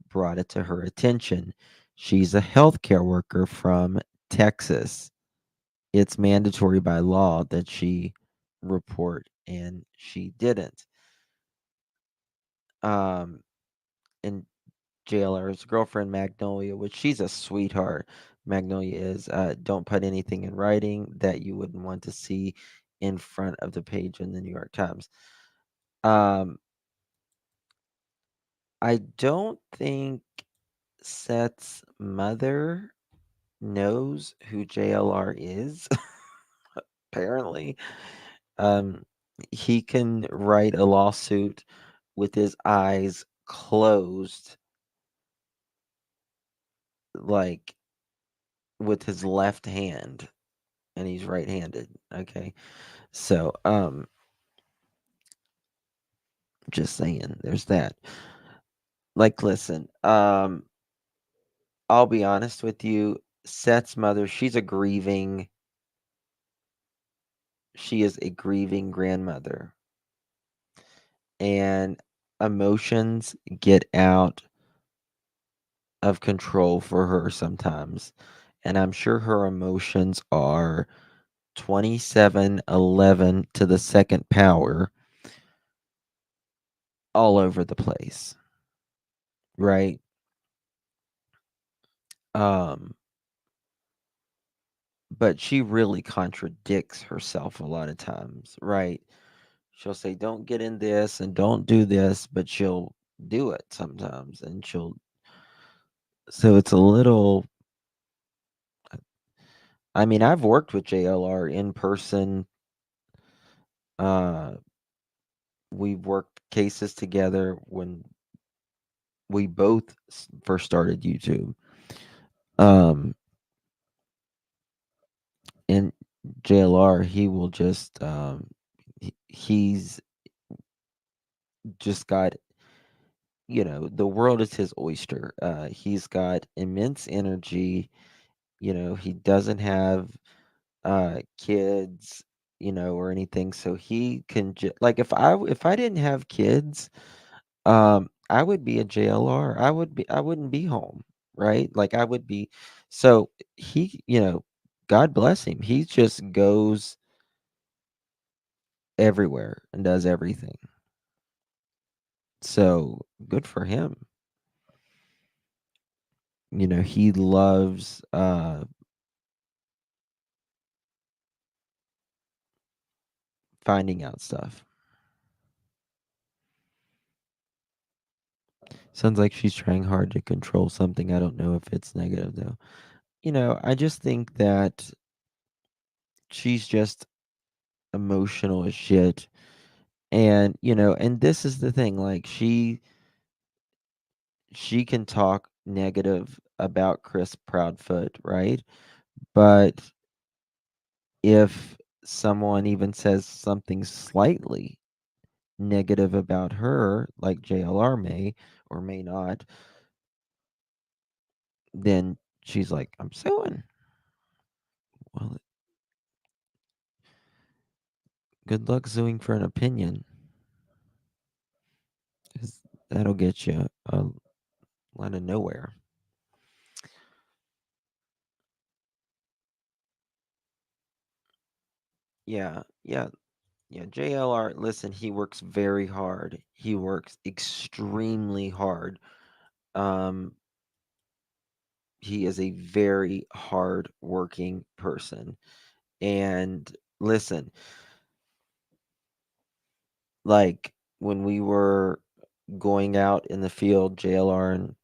brought it to her attention? She's a healthcare worker from Texas. It's mandatory by law that she report, and she didn't. And JLR's girlfriend Magnolia, which she's a sweetheart. Magnolia is. Don't put anything in writing that you wouldn't want to see in front of the page in the New York Times. Um, I don't think Seth's mother knows who JLR is. Apparently, um, he can write a lawsuit with his eyes closed, like with his left hand, and he's right-handed. Okay, so just saying, there's that. Like, listen, I'll be honest with you. Seth's mother, she is a grieving grandmother, and emotions get out of control for her sometimes. And I'm sure her emotions are 2711 to the second power all over the place, right? Um, but she really contradicts herself a lot of times, right? She'll say, don't get in this and don't do this, but she'll do it sometimes. So it's a little, I mean, I've worked with JLR in person. Uh, we've worked cases together when we both first started YouTube. Um, and JLR, he will just, he's just got, the world is his oyster. He's got immense energy. He doesn't have kids, or anything. So he can like if I didn't have kids, I would be a JLR. I wouldn't be home, right? Like I would be. So he, God bless him. He just goes everywhere and does everything. So good for him. He loves finding out stuff. Sounds like she's trying hard to control something. I don't know if it's negative though. I just think that she's just emotional as shit. And, and this is the thing, like she can talk negative about Chris Proudfoot, right? But if someone even says something slightly negative about her, like JLR may or may not, then she's like, I'm suing. Well, good luck suing for an opinion, 'cause that'll get you a lot of nowhere. Yeah, yeah, yeah. JLR, listen, he works very hard. He works extremely hard. Um, he is a very hard working person. And listen, like when we were going out in the field, JLR and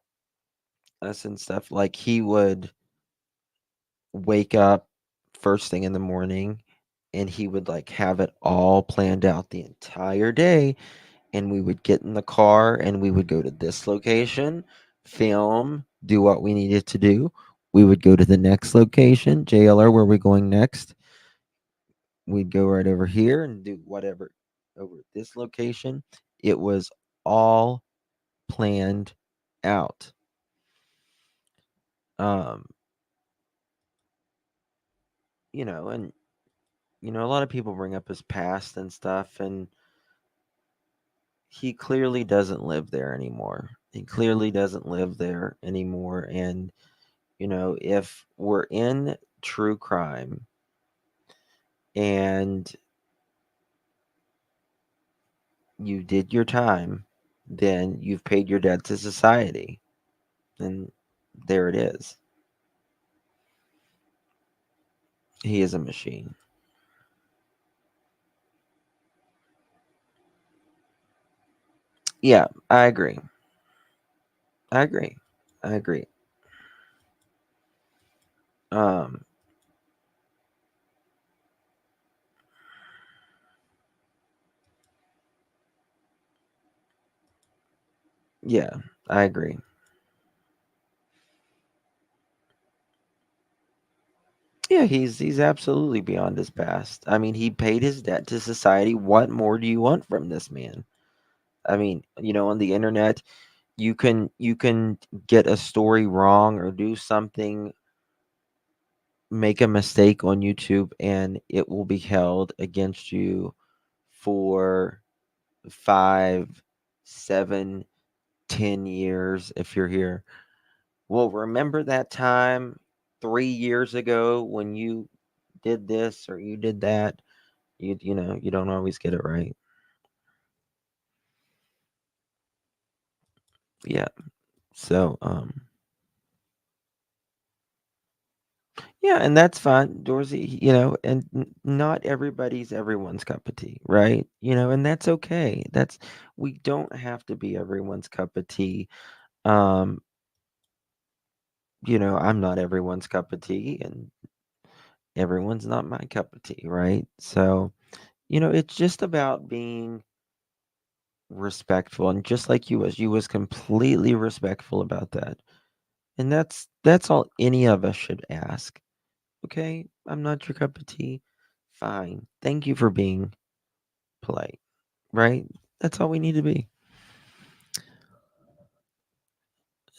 us and stuff, like he would wake up first thing in the morning and he would like have it all planned out the entire day, and we would get in the car and we would go to this location, film, do what we needed to do. We would go to the next location, JLR, where we're going next. We'd go right over here and do whatever over at this location. It was all planned out. Um, and a lot of people bring up his past and stuff, and he clearly doesn't live there anymore. He clearly doesn't live there anymore. And, if we're in true crime and you did your time, then you've paid your debt to society. And there it is. He is a machine. Yeah, I agree. I agree. I agree. Um, yeah, I agree. Yeah, he's absolutely beyond his past. I mean, he paid his debt to society. What more do you want from this man? I mean, on the internet, you can get a story wrong or do something, make a mistake on YouTube, and it will be held against you for 5, 7, 10 years if you're here. Well, remember that time 3 years ago when you did this or you did that? You don't always get it right. Yeah. So yeah, and that's fine, Dorsey, and not everybody's everyone's cup of tea, right? And that's okay. We don't have to be everyone's cup of tea. Um, I'm not everyone's cup of tea, and everyone's not my cup of tea, right? So, it's just about being respectful, and just like you was completely respectful about that. And that's all any of us should ask. Okay, I'm not your cup of tea. Fine. Thank you for being polite, right? That's all we need to be.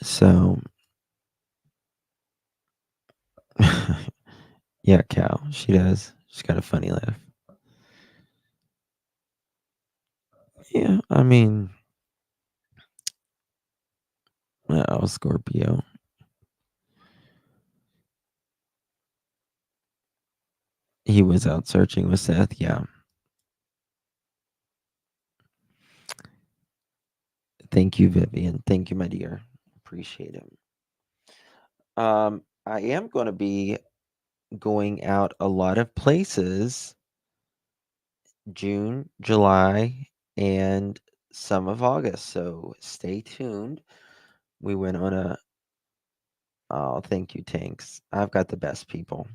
So, yeah, Cal, she does. She's got a funny laugh. Yeah, I mean, oh, Scorpio. He was out searching with Seth. Yeah. Thank you, Vivian. Thank you, my dear. Appreciate it. I am going to be going out a lot of places June, July, and some of August. So stay tuned. We went on a Oh, thank you, Tanks. I've got the best people.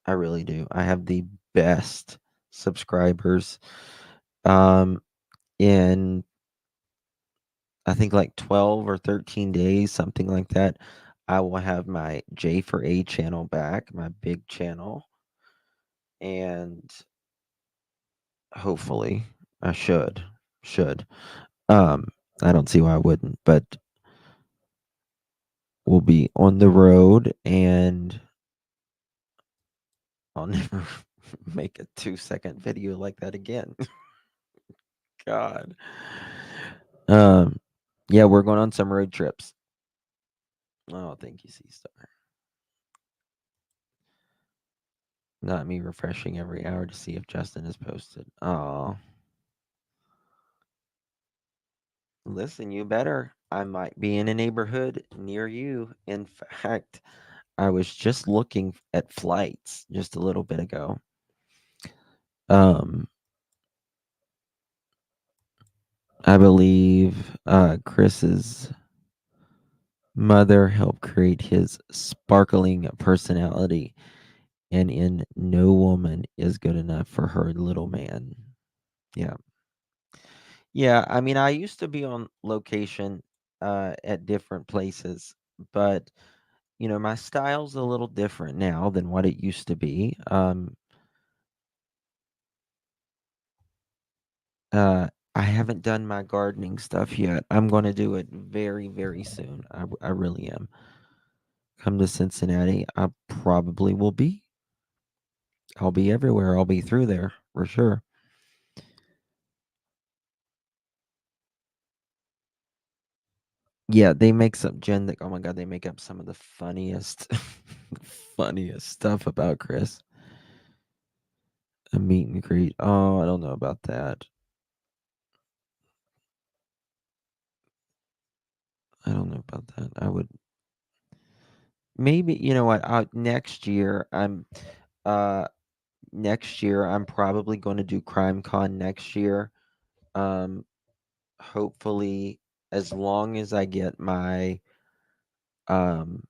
I really do. I have the best subscribers. Um, in I think like 12 or 13 days, something like that, I will have my J for A channel back, my big channel, and hopefully I should. Um, I don't see why I wouldn't, but we'll be on the road, and I'll never make a 2-second video like that again. God. Um, yeah, we're going on some road trips. Oh, thank you, C Star. Not me refreshing every hour to see if Justin is posted. Oh, listen, you better. I might be in a neighborhood near you. In fact, I was just looking at flights just a little bit ago. Um, I believe Chris's mother helped create his sparkling personality, and in no woman is good enough for her little man. Yeah. Yeah, I mean, I used to be on location at different places, but my style's a little different now than what it used to be. Uh, I haven't done my gardening stuff yet. I'm going to do it very, very soon. I really am. Come to Cincinnati, I probably will be. I'll be everywhere. I'll be through there for sure. Yeah, they make some Jen. Oh my god, they make up some of the funniest, funniest stuff about Chris. A meet and greet. Oh, I don't know about that. I don't know about that. I would. maybe you know what? Uh next year I'm probably going to do CrimeCon next year. Um, hopefully, as long as I get my um,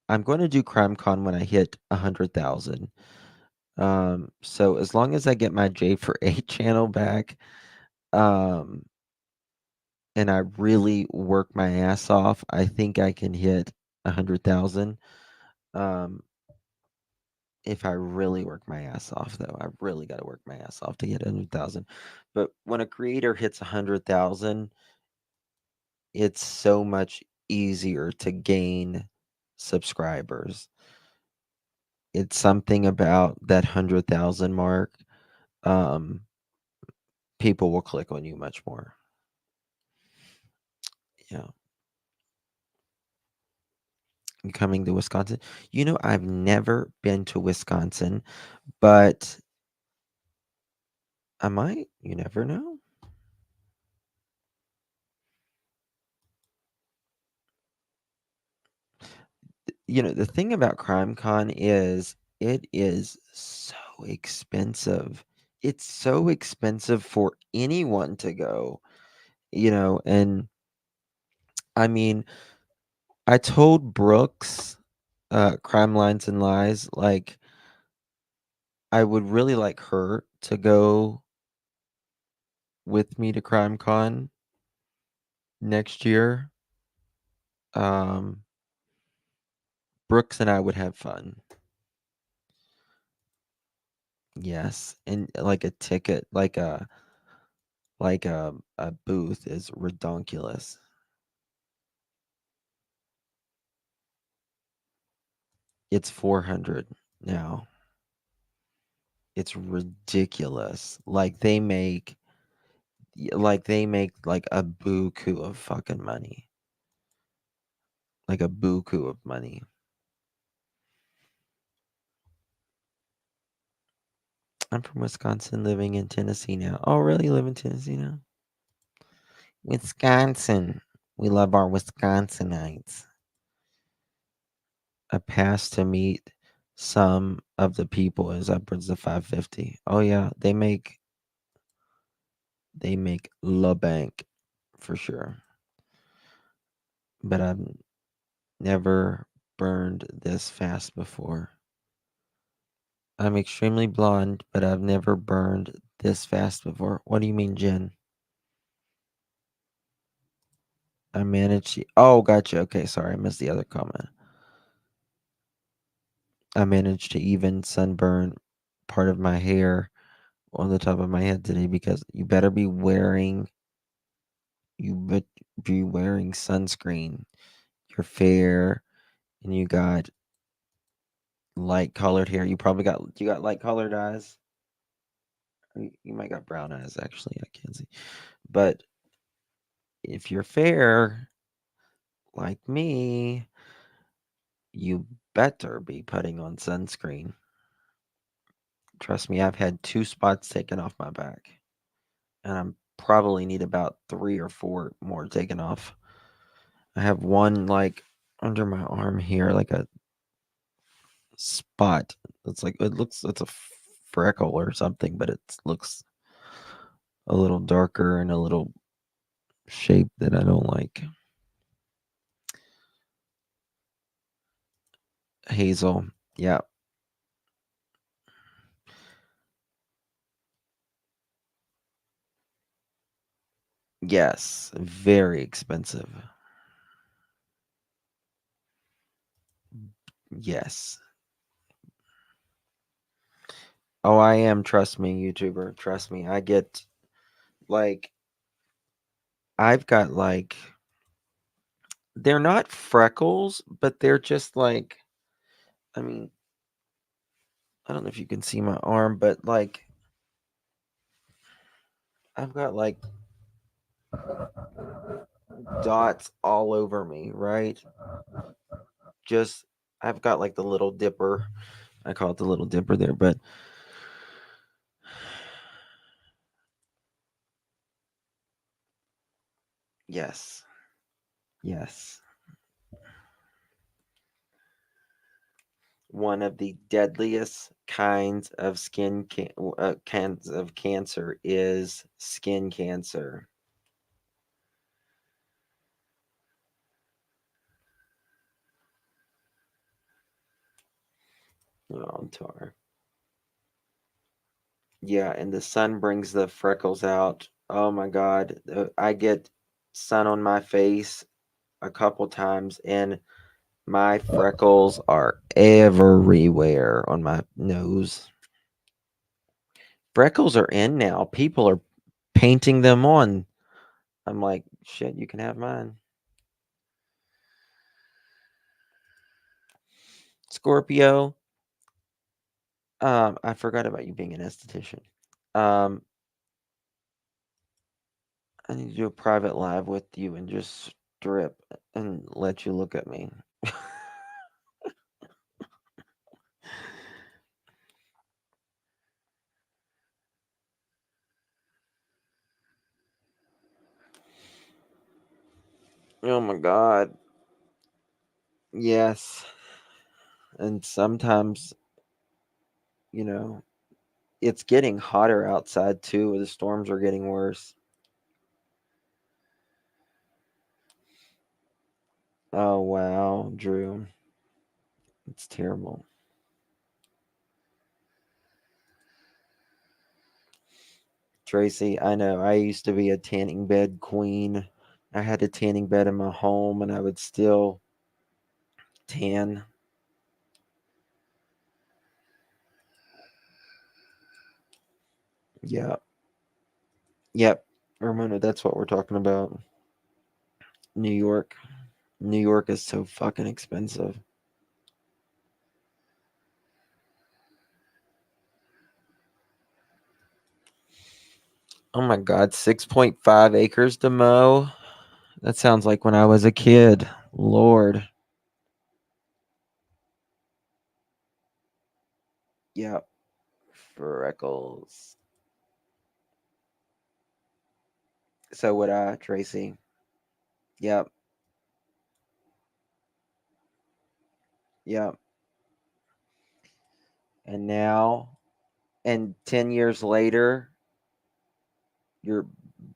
I'm going to do CrimeCon when I hit 100,000. So as long as I get my J for 8 channel back, um, and I really work my ass off, I think I can hit 100,000. Um, if I really work my ass off, though, I really got to work my ass off to get 100,000. But when a creator hits 100,000, it's so much easier to gain subscribers. It's something about that 100,000 mark. Um, people will click on you much more. Yeah. And coming to Wisconsin. You know, I've never been to Wisconsin, but I might. You never know. You know, the thing about CrimeCon is it is so expensive. It's so expensive for anyone to go, and I mean, I told Brooks, Crime Lines and Lies, like I would really like her to go with me to CrimeCon next year. Um, Brooks and I would have fun. Yes, and like a ticket, like a booth is redonkulous. It's 400 now. It's ridiculous. Like they make like a buku of fucking money. Like a buku of money. I'm from Wisconsin, living in Tennessee now. Oh, really? You live in Tennessee now? Wisconsin. We love our Wisconsinites. A pass to meet some of the people is upwards of 550. Oh yeah, they make la bank for sure. But I've never burned this fast before. I'm extremely blonde, but I've never burned this fast before. What do you mean, Jen? I managed to. Oh, gotcha. Okay, sorry, I missed the other comment. I managed to even sunburn part of my hair on the top of my head today because you better be wearing sunscreen. You're fair and you got light colored hair. You got light colored eyes. You might got brown eyes actually. I can't see. But if you're fair like me, you better be putting on sunscreen. Trust me, I've had 2 spots taken off my back, and I'm probably need about 3 or 4 more taken off. I have one like under my arm here, like a spot. It's a freckle or something, but it looks a little darker and a little shape that I don't like. Hazel, yeah, yes, very expensive. Yes. Oh, I am. Trust me, YouTuber. Trust me. Like, I've got like, they're not freckles, but they're just like, I mean, I don't know if you can see my arm, but like, I've got like dots all over me, right? Just, I've got like the little dipper. I call it the little dipper there, but yes, yes. one of the deadliest kinds of kinds of cancer is skin cancer. Oh, tar. Yeah, and the sun brings the freckles out. Oh my God. I get sun on my face a couple times, and my freckles are everywhere on my nose. Freckles are in now. People are painting them on. I'm like, shit, you can have mine. Scorpio, I forgot about you being an esthetician. Um, I need to do a private live with you and just strip and let you look at me. Oh my God. Yes. And sometimes, you know, it's getting hotter outside too. The storms are getting worse. Oh, wow, Drew. It's terrible. Tracy, I know. I used to be a tanning bed queen. I had a tanning bed in my home and I would still tan. Yeah. Yep. Ramona, that's what we're talking about. New York. New York is so fucking expensive. Oh my God, 6.5 acres to mow. That sounds like when I was a kid. Lord. Yep. Freckles. So would I, Tracy. Yep. Yep. And now, and 10 years later, you're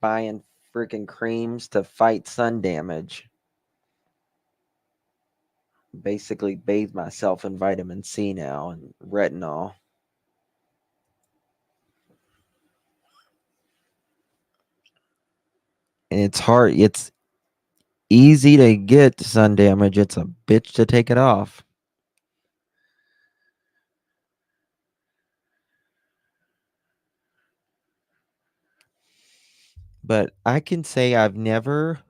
buying freaking creams to fight sun damage. Basically, bathe myself in vitamin C now and retinol. And it's hard. It's easy to get sun damage. It's a bitch to take it off. But I can say I've never,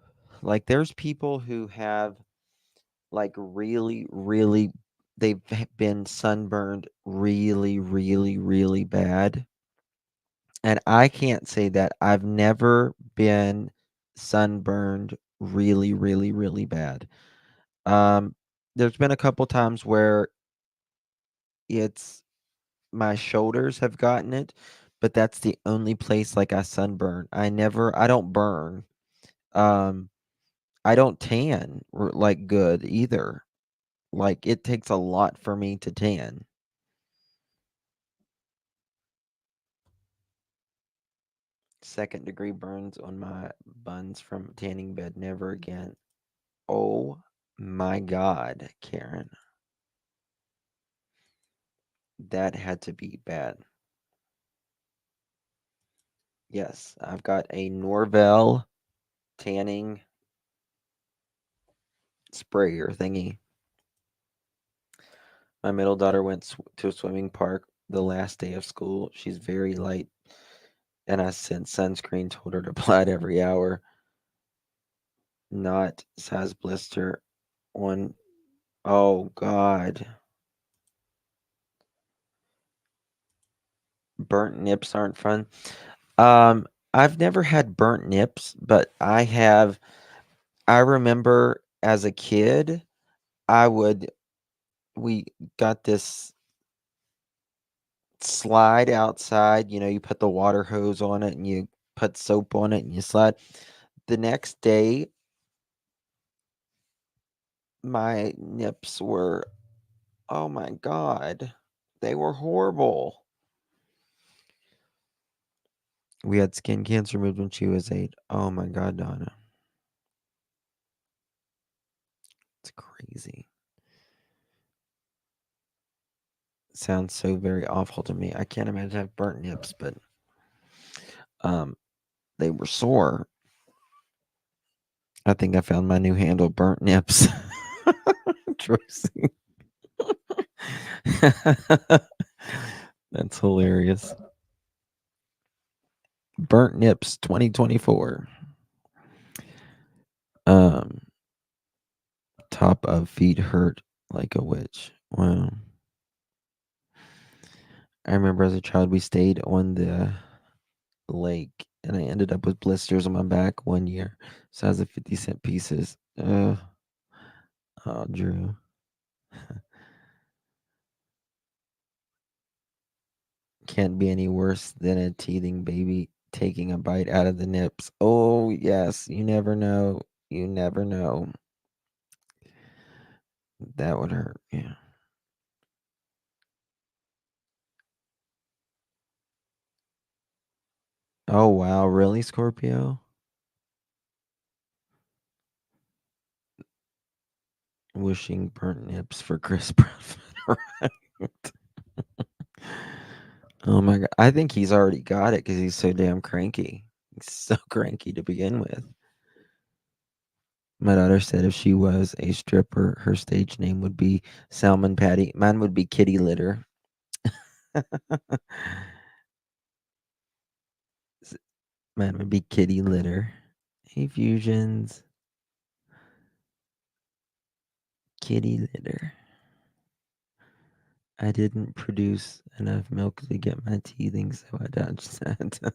like, there's people who have, like, really, really, they've been sunburned really, really, really bad. And I can't say that. I've never been sunburned really, really, really bad. Um, there's been a couple times where it's my shoulders have gotten it, but that's the only place like I sunburn. I don't burn. Um, I don't tan like good either. Like it takes a lot for me to tan. Second degree burns on my buns from tanning bed. Never again. Oh my God, Karen. That had to be bad. Yes, I've got a Norvell tanning sprayer thingy. My middle daughter went to a swimming park the last day of school. She's very light, and I sent sunscreen, told her to apply it every hour. Not size blister on. Oh, God. Burnt nips aren't fun. I've never had burnt nips, but I remember as a kid, I would, we got this slide outside. You put the water hose on it and you put soap on it and you slide. The next day, my nips were Oh my god. They were horrible. We had skin cancer removed when she was 8. Oh my god, Donna. It's crazy. Sounds so very awful to me. I can't imagine I have burnt nips, but um they were sore. I think I found my new handle, burnt nips. Tracy. That's hilarious. Burnt nips 2024. Um Top of feet hurt like a witch. Wow. I remember as a child we stayed on the lake and I ended up with blisters on my back one year. Size of 50-cent pieces. Oh, Drew. Can't be any worse than a teething baby taking a bite out of the nips. Oh, yes. You never know. You never know. That would hurt. Yeah. Oh, wow. Really, Scorpio? Wishing burnt nips for Chris Pratt. Right. Oh my god. I think he's already got it because he's so damn cranky. He's so cranky to begin with. My daughter said if she was a stripper, her stage name would be Salmon Patty. Mine would be Kitty Litter. Mine would be Kitty Litter. Hey, Fusions. Kitty Litter. I didn't produce enough milk to get my teething, so I dodged that.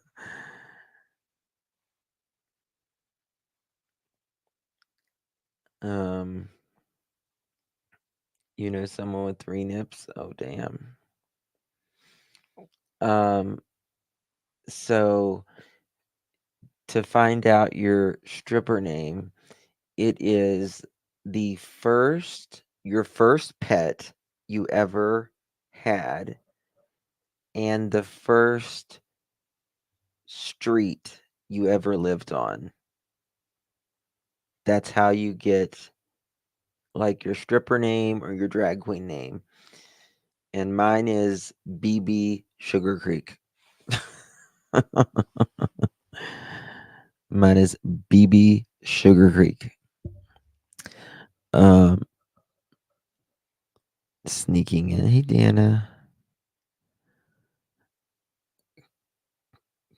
um, you know someone with 3 nips? Oh, damn. Um, so to find out your stripper name, it is your first pet you ever had and the first street you ever lived on. That's how you get like your stripper name or your drag queen name. And mine is BB Sugar Creek. Mine is BB Sugar Creek. Um, Sneaking in. Hey, Dana.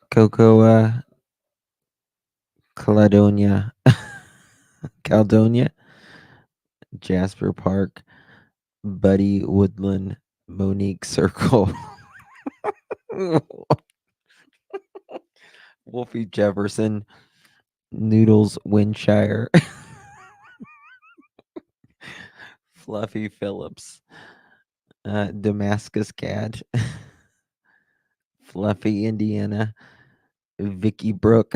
Cocoa, Caledonia, Caledonia, Jasper Park, Buddy Woodland, Monique Circle, Wolfie Jefferson, Noodles Windshire, Fluffy Phillips, Damascus Cat, Fluffy Indiana, Vicky Brook,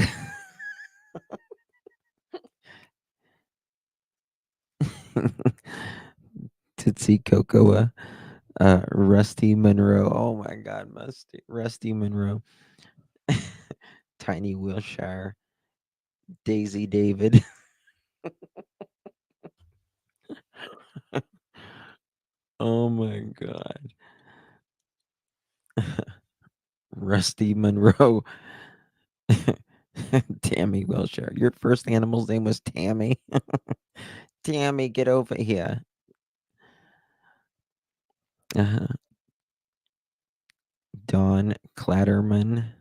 Tootsie Cocoa, Rusty Monroe. Oh my God, Rusty Monroe, Tiny Wilshire, Daisy David. Oh my God. Rusty Monroe. Tammy Wilshire. Your first animal's name was Tammy. Tammy, get over here. Uh-huh. Don Clatterman.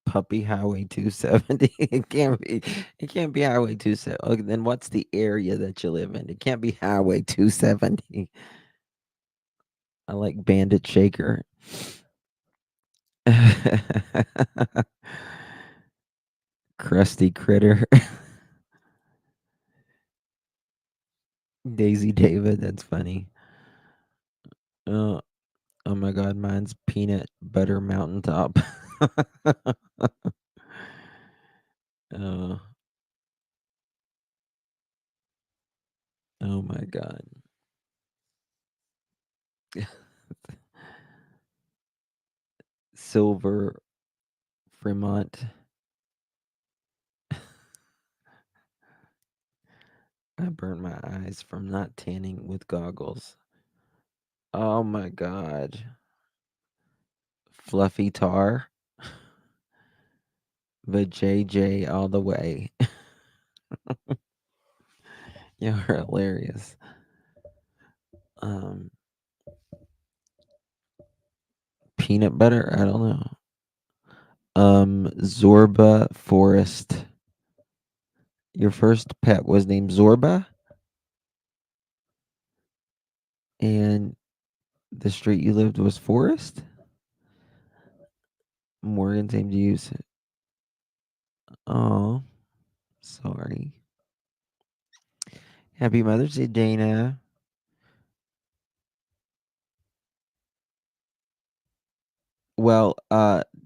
Puppy Highway 270. It can't be Highway 270. Okay, then what's the area that you live in? It can't be Highway 270. I like Bandit Shaker. Crusty Critter. Daisy David, that's funny. Oh, oh my god, mine's Peanut Butter Mountaintop. Oh, oh my god. Silver Fremont. I burnt my eyes from not tanning with goggles. Oh my god. Fluffy tar. But JJ all the way. You're hilarious. Um, Peanut butter? I don't know. Zorba Forest. Your first pet was named Zorba, and the street you lived was Forest? Morgan seemed to use it. Oh, sorry. Happy Mother's Day, Dana. Well,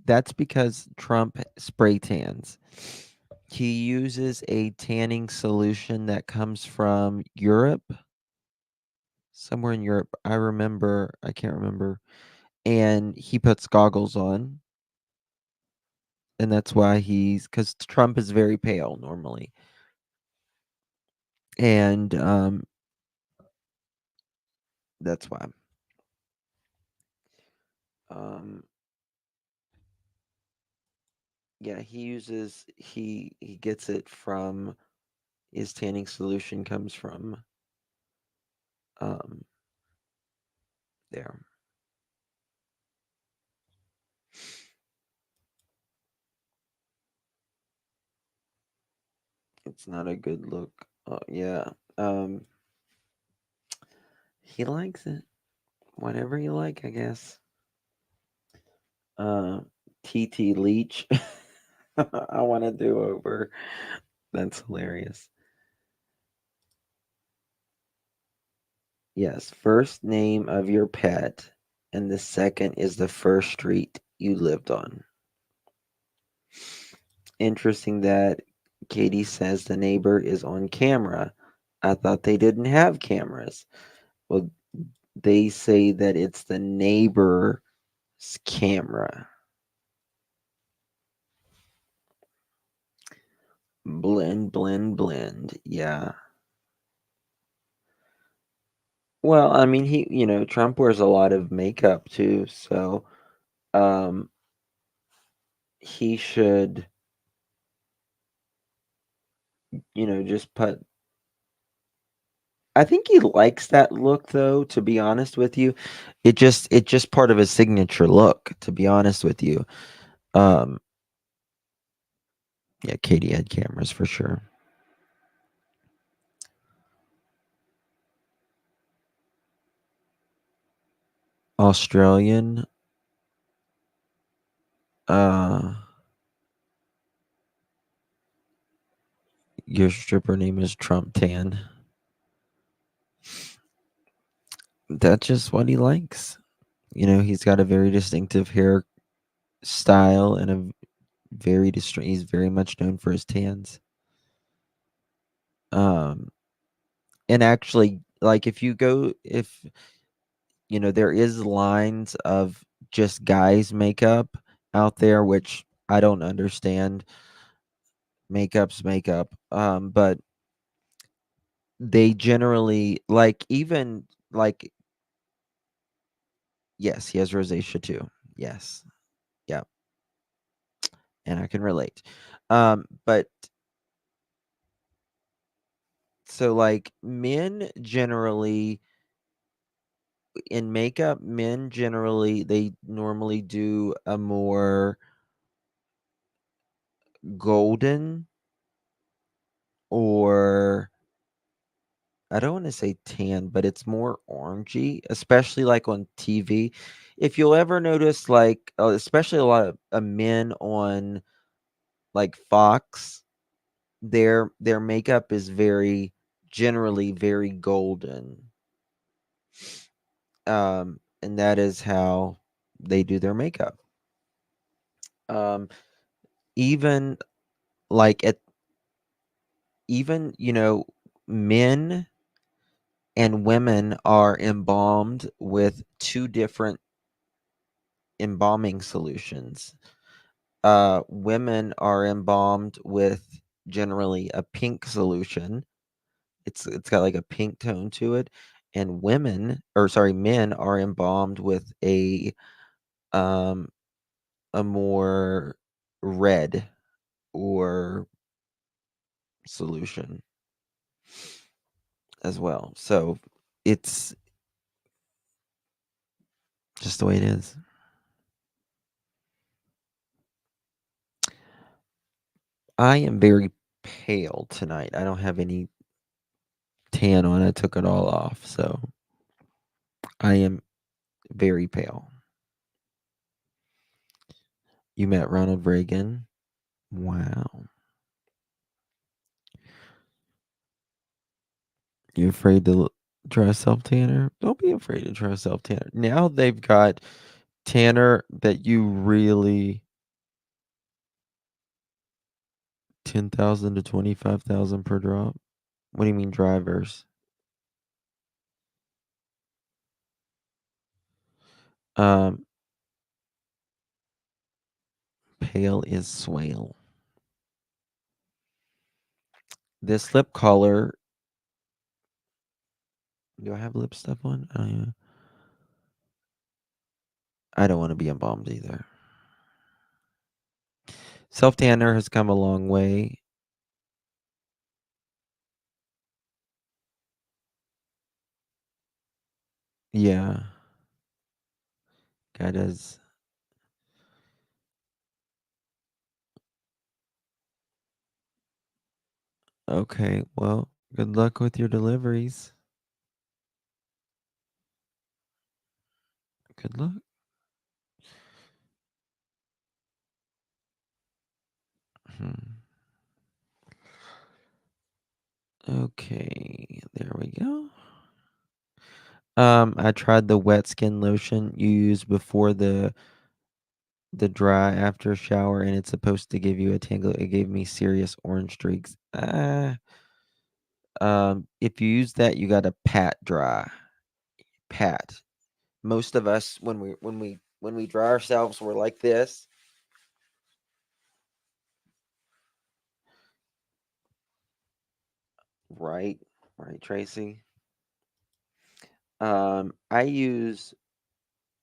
that's because Trump spray tans. He uses a tanning solution that comes from Europe, somewhere in Europe. I can't remember. And he puts goggles on, and that's why because Trump is very pale normally. And that's why. Um, yeah, he gets it from his tanning solution comes from um there. It's not a good look. Oh yeah. Um he likes it. Whatever you like, I guess. Uh TT Leach. I want to do over. That's hilarious. Yes, first name of your pet, and the second is the first street you lived on. Interesting that Katie says the neighbor is on camera. I thought they didn't have cameras. Well, they say that it's the neighbor's camera. Blend, blend, blend. Yeah. Well, I mean, Trump wears a lot of makeup too, so um he should, just put I think he likes that look though, to be honest with you. It just part of his signature look, to be honest with you. Um yeah, Katie had cameras for sure. Australian. Uh your stripper name is Trump Tan. That's just what he likes. He's got a very distinctive hair style and a he's very much known for his tans. Um and actually, like, if there is lines of just guys makeup out there, which I don't understand. Makeup's makeup. But they generally, like, even like, yes, he has rosacea too. Yes. Yeah. And I can relate. But so, like, men generally, they normally do a more golden, or I don't want to say tan, but it's more orangey, especially like on TV. If you'll ever notice, like, especially a lot of men on, like, Fox, their makeup is generally very golden. And that is how they do their makeup. Um, even like at even men and women are embalmed with two different embalming solutions. Women are embalmed with generally a pink solution. It's got like a pink tone to it, and men are embalmed with um a more red or solution as well. So it's just the way it is. I am very pale tonight. I don't have any tan on. I took it all off. So I am very pale. You met Ronald Reagan. Wow. You afraid to try a self tanner? Don't be afraid to try a self tanner. Now they've got tanner that you really 10,000 to 25,000 per drop. What do you mean drivers? Um, pale is swale. This lip color. Do I have lip stuff on? I don't want to be embalmed either. Self tanner has come a long way. Yeah, God is. Okay, well, good luck with your deliveries. Good luck. Hmm. Okay, there we go. I tried the wet skin lotion you use before the dry after shower, and it's supposed to give you a tingle. It gave me serious orange streaks. If you use that, you got to pat dry. Pat. Most of us, when we dry ourselves, we're like this. Right, right, Tracy. I use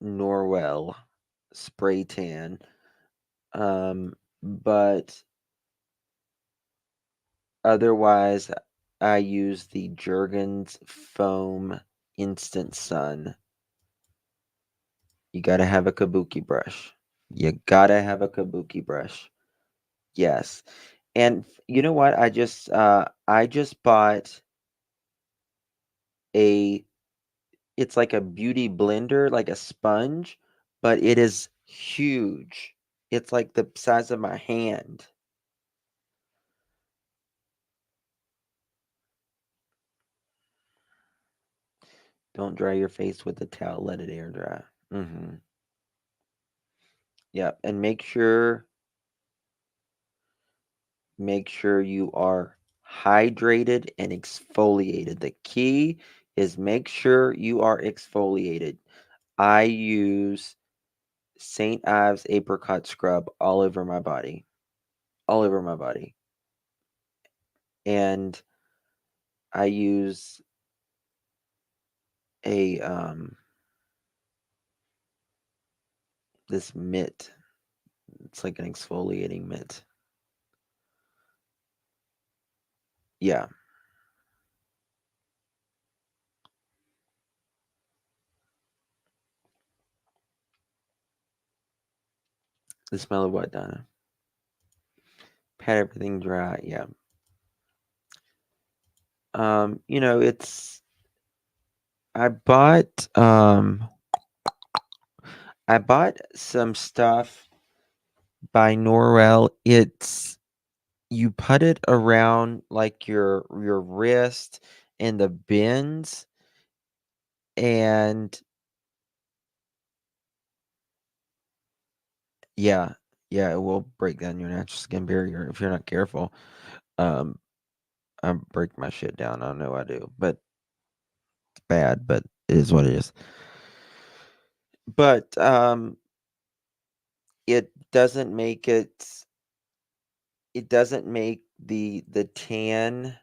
Norwell spray tan. But otherwise, I use the Jergens Foam Instant Sun. You gotta have a kabuki brush. You gotta have a kabuki brush. Yes. And you know what? I just bought a it's like a beauty blender, like a sponge, but it is huge. It's like the size of my hand. Don't dry your face with a towel, let it air dry. Yep, and make sure you are hydrated and exfoliated. The key is make sure you are exfoliated. I use St. Ives apricot scrub all over my body. All over my body. And I use a this mitt. It's like an exfoliating mitt. Yeah. The smell of what, Donna? Pat everything dry. Yeah. It's I bought I bought some stuff by Norwell. It's you put it around like your wrist and the bends, and yeah, yeah, it will break down your natural skin barrier if you're not careful. Um I break my shit down. I know I do. But bad, but it is what it is. But it doesn't make it doesn't make the tan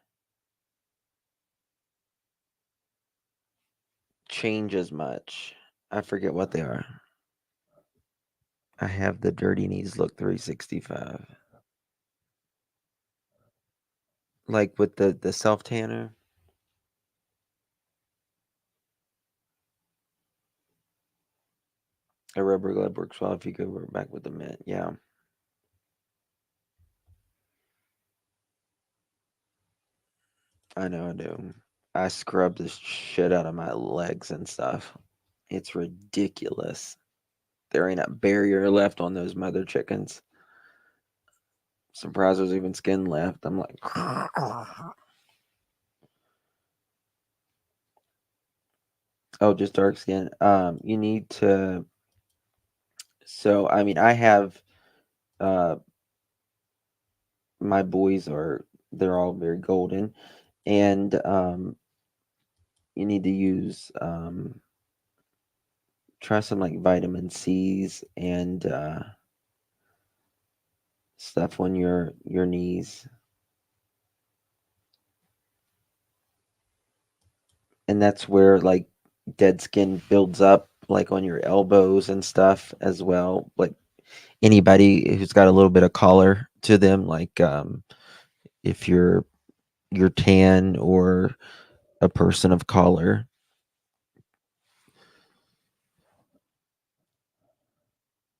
change as much. I forget what they are. I have the Dirty Knees Look 365. Like with the self tanner. A rubber glove works well if you go back with the mint. Yeah. I know I do. I scrub the shit out of my legs and stuff. It's ridiculous. There ain't a barrier left on those mother chickens. Surprised there's even skin left. I'm like, oh, just dark skin. You need to. So I mean, I have. Uh, my boys they're all very golden, and you need to use try some like vitamin C's and stuff on your knees, and that's where like dead skin builds up like on your elbows and stuff as well. Like anybody who's got a little bit of color to them, like if you're tan or a person of color.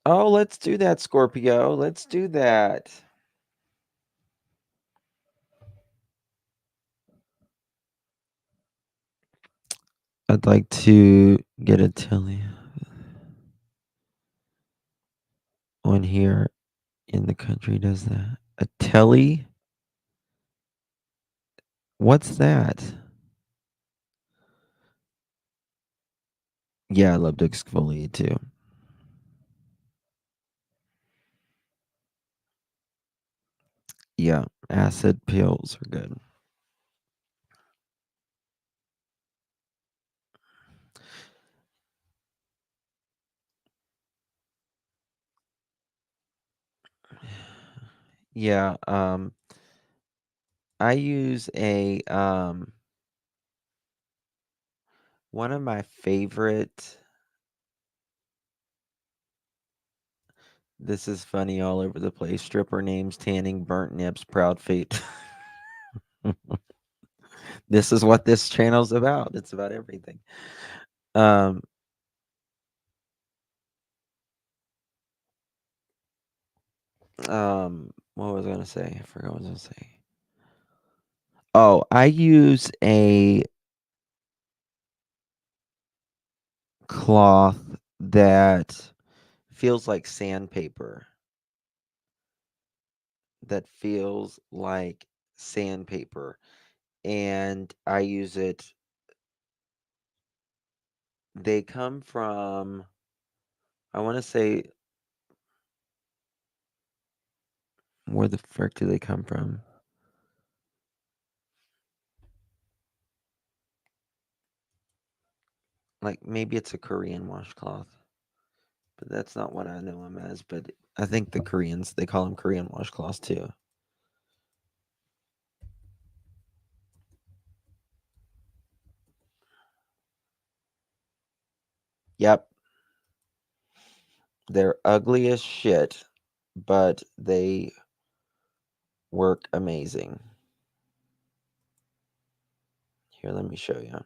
Oh, let's do that, Scorpio. Let's do that. I'd like to get a telly on here in the country does that. A telly? What's that? Yeah, I love to exfoliate too. Yeah, acid pills are good. Yeah, I use a one of my favorite. This is funny all over the place. Stripper names, tanning, burnt nips, proud feet. This is what this channel's about. It's about everything. Um, what was I gonna say? I forgot what I was gonna say. Oh, I use a cloth that feels like sandpaper. That feels like sandpaper. And I use it. They come from, I want to say, where the frick do they come from? Like maybe it's a Korean washcloth, but that's not what I know them as. But I think the Koreans, they call them Korean washcloths too. Yep. They're ugly as shit, but they work amazing. Here, let me show you.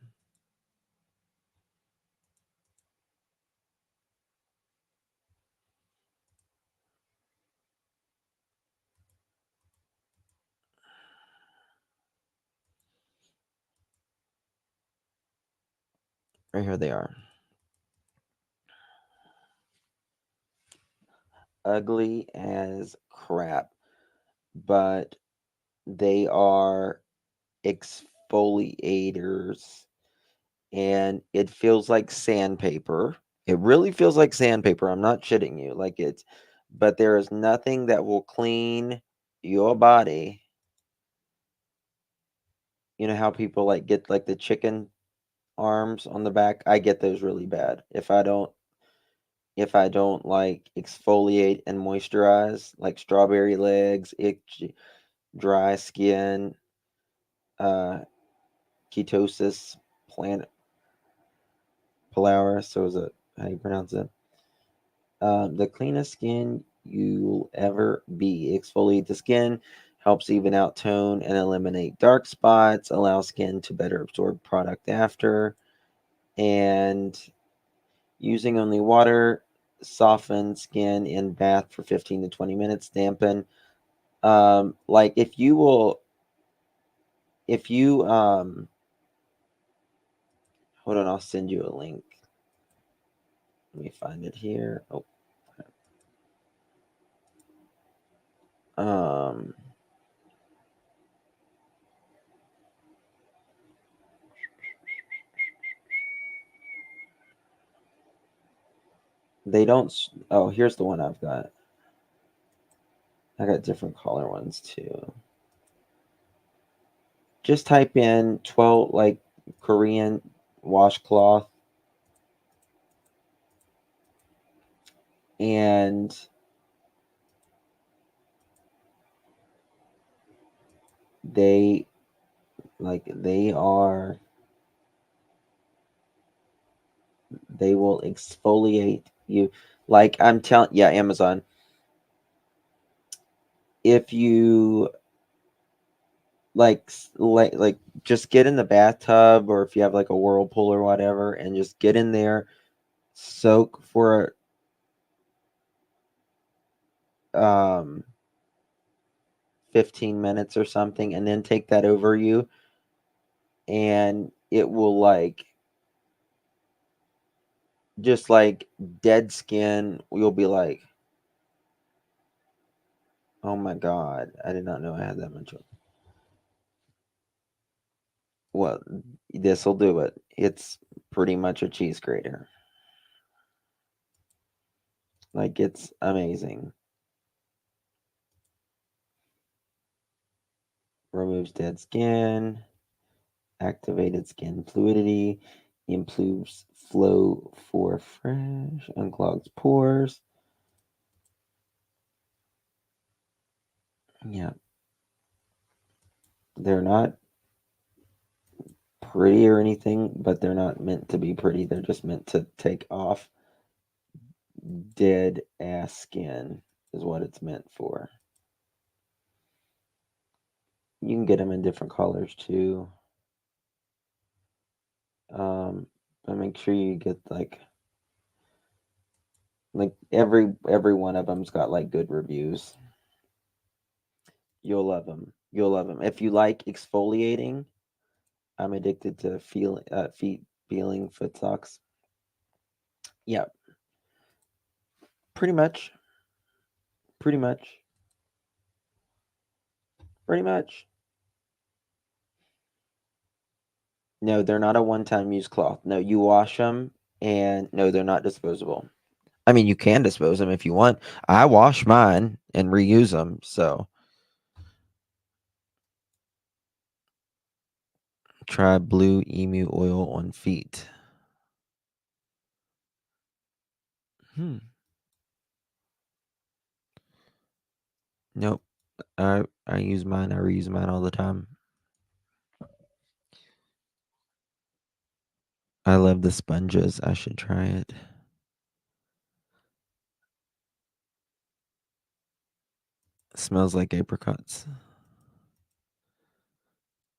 Right here they are. Ugly as crap, but they are exfoliators and it feels like sandpaper. It really feels like sandpaper. I'm not shitting you. Like it's, but there is nothing that will clean your body. You know how people like get like the chicken arms on the back, I get those really bad. If I don't like exfoliate and moisturize, like strawberry legs, itchy, dry skin, uh, ketosis, plant polaris. So is it how you pronounce it? The cleanest skin you'll ever be. Exfoliate the skin, helps even out tone and eliminate dark spots, allow skin to better absorb product after, and using only water, soften skin in bath for 15 to 20 minutes, dampen. Like if you hold on, I'll send you a link. Let me find it here. Oh, um, they don't. Oh, here's the one I've got. I got different color ones too. Just type in 12 like Korean washcloth and they they are they will exfoliate you. Like I'm telling, yeah, Amazon. If you like just get in the bathtub, or if you have like a whirlpool or whatever, and just get in there, soak for 15 minutes or something, and then take that over you, and it will like just like dead skin. You'll be like, oh my god, I did not know I had that much. Well, this will do it. It's pretty much a cheese grater. Like, it's amazing. Removes dead skin, activated skin fluidity, improves flow for fresh, unclogs pores. Yeah, they're not pretty or anything, but they're not meant to be pretty. They're just meant to take off dead ass skin, is what it's meant for. You can get them in different colors too. But make sure you get like every one of them's got like good reviews. You'll love them. You'll love them. If you like exfoliating, I'm addicted to feet feeling foot socks. Yeah, pretty much. Pretty much. Pretty much. No, they're not a one-time use cloth. No, you wash them, and no, they're not disposable. I mean, you can dispose them if you want. I wash mine and reuse them. So try blue emu oil on feet. Nope. I use mine. I reuse mine all the time. I love the sponges. I should try it. Smells like apricots.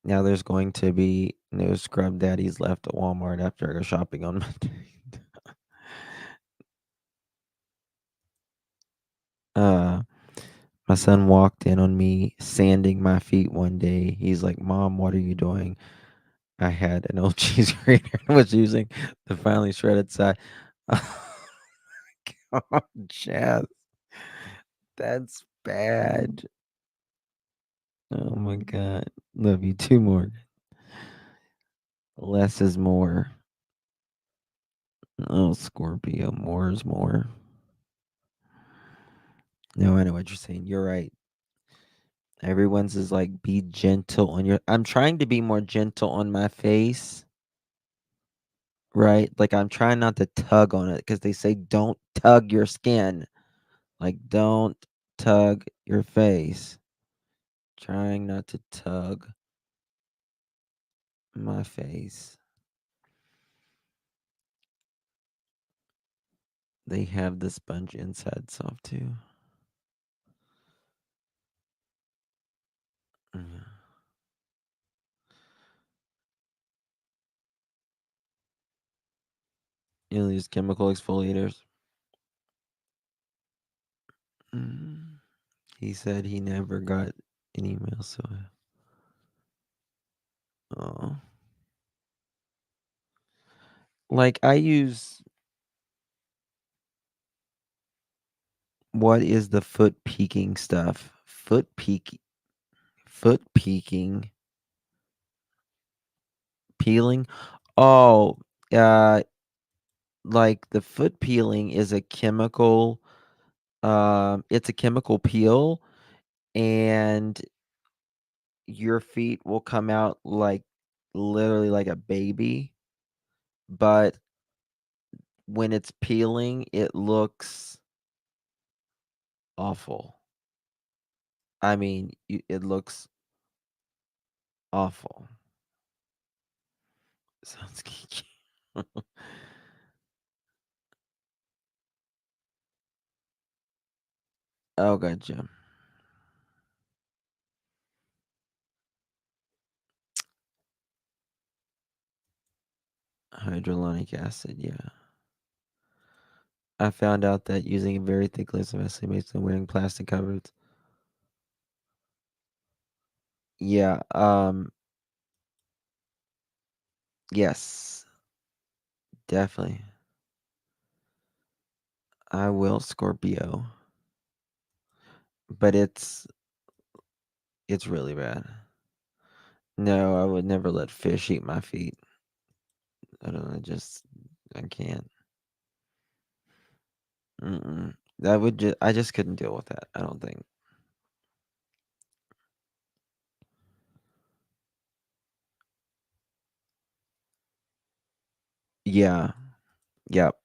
Now there's going to be no scrub daddies left at Walmart after I go shopping on Monday. uh, my son walked in on me sanding my feet one day. He's like, "Mom, what are you doing?" I had an old cheese grater and was using the finely shredded side. Oh, God, Chaz, that's bad. Oh my God, love you too, Morgan. Less is more. Oh, Scorpio, more is more. No, I know what you're saying. You're right. Everyone's is like, be gentle on your. I'm trying to be more gentle on my face. right? Like I'm trying not to tug on it because they say don't tug your skin. Like don't tug your face. Trying not to tug my face. They have the sponge inside soft too. Yeah. You use chemical exfoliators. Mm. He said he never got an email, so oh. Like I use what is the foot peaking stuff? Foot peaking peeling. Oh, uh like the foot peeling is a chemical it's a chemical peel and your feet will come out like literally like a baby, but when it's peeling, it looks awful. I mean, it looks awful. Sounds geeky. Oh, gotcha. Hydrolonic acid, yeah. I found out that using a very thick layer of acid makes them wearing plastic covers. Yeah, yes, definitely. I will Scorpio, but it's really bad. No, I would never let fish eat my feet. I don't know, just I can't. Mm-mm. That would just I just couldn't deal with that. I don't think. Yeah. Yep.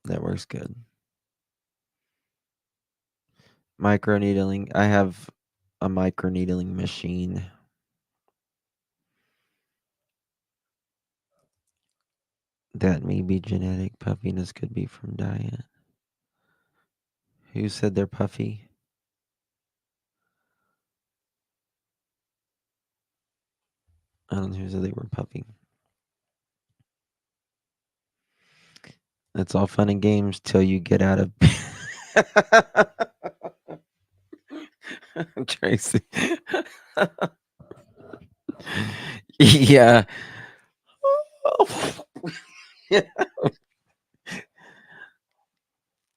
That works good. Microneedling. I have a microneedling machine. That may be genetic. Puffiness could be from diet. Who said they're puffy? I don't know who said they were puffy. It's all fun and games till you get out of Tracy. Yeah.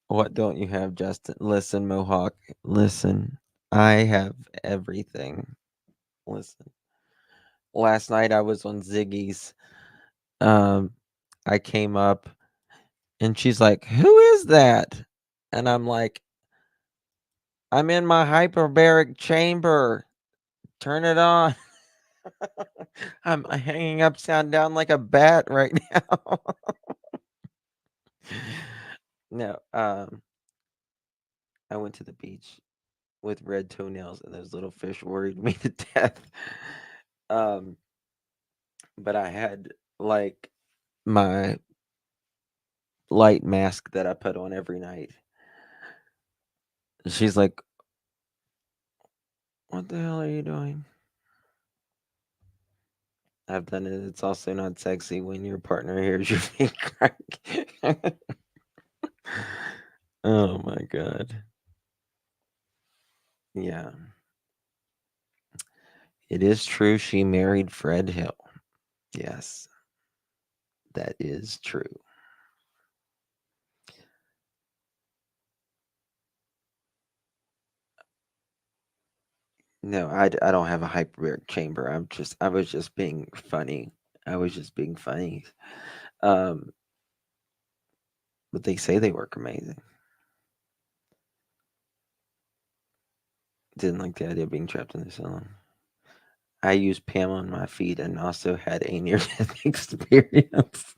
What don't you have, Justin? Listen, Mohawk. Listen. I have everything. Listen. Last night I was on Ziggy's. Um, I came up and she's like, "Who is that?" And I'm like, "I'm in my hyperbaric chamber. Turn it on." I'm hanging upside down like a bat right now. No, I went to the beach with red toenails and those little fish worried me to death. Um, but I had like my light mask that I put on every night. She's like, "What the hell are you doing?" I've done it. It's also not sexy when your partner hears your feet crack. Oh my god. Yeah. It is true she married Fred Hill. Yes, that is true. No, I don't have a hyperbaric chamber. I was just being funny. I was just being funny. Um, but they say they work amazing. Didn't like the idea of being trapped in the salon. I used Pam on my feet and also had a near death experience.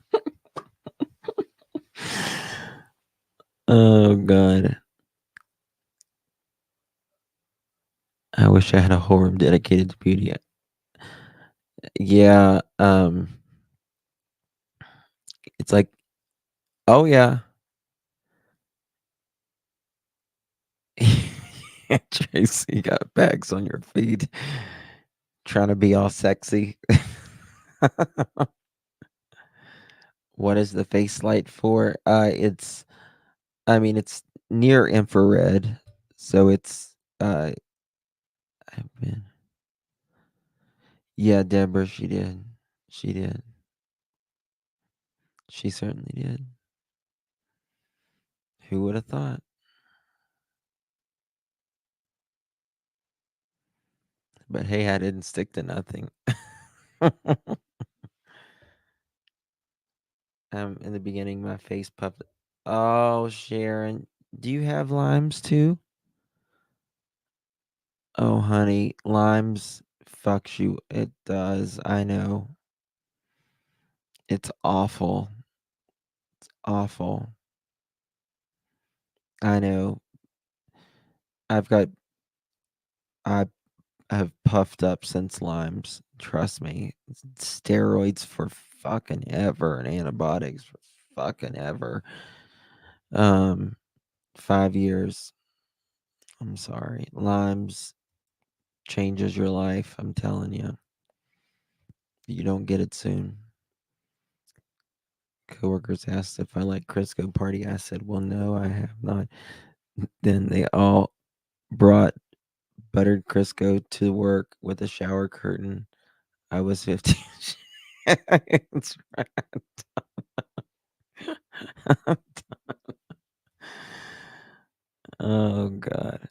Oh god. I wish I had a whole room dedicated to beauty. Yeah, it's like, oh yeah. Tracy got bags on your feet, trying to be all sexy. What is the face light for? It's, I mean, it's near infrared, so it's, I've been, yeah, Deborah, she did. She did. She certainly did. Who would have thought? But hey, I didn't stick to nothing. In the beginning, my face puffed. Oh, Sharon, do you have limes too? Oh, honey, limes fucks you. It does. I know. It's awful. Awful. I know. I've got. I have puffed up since limes. Trust me. Steroids for fucking ever and antibiotics for fucking ever. Um, 5 years. I'm sorry. Limes changes your life. I'm telling you. You don't get it soon. Coworkers asked if I like Crisco party. I said, well, no, I have not. Then they all brought buttered Crisco to work with a shower curtain. I was 15. It's right. Oh god.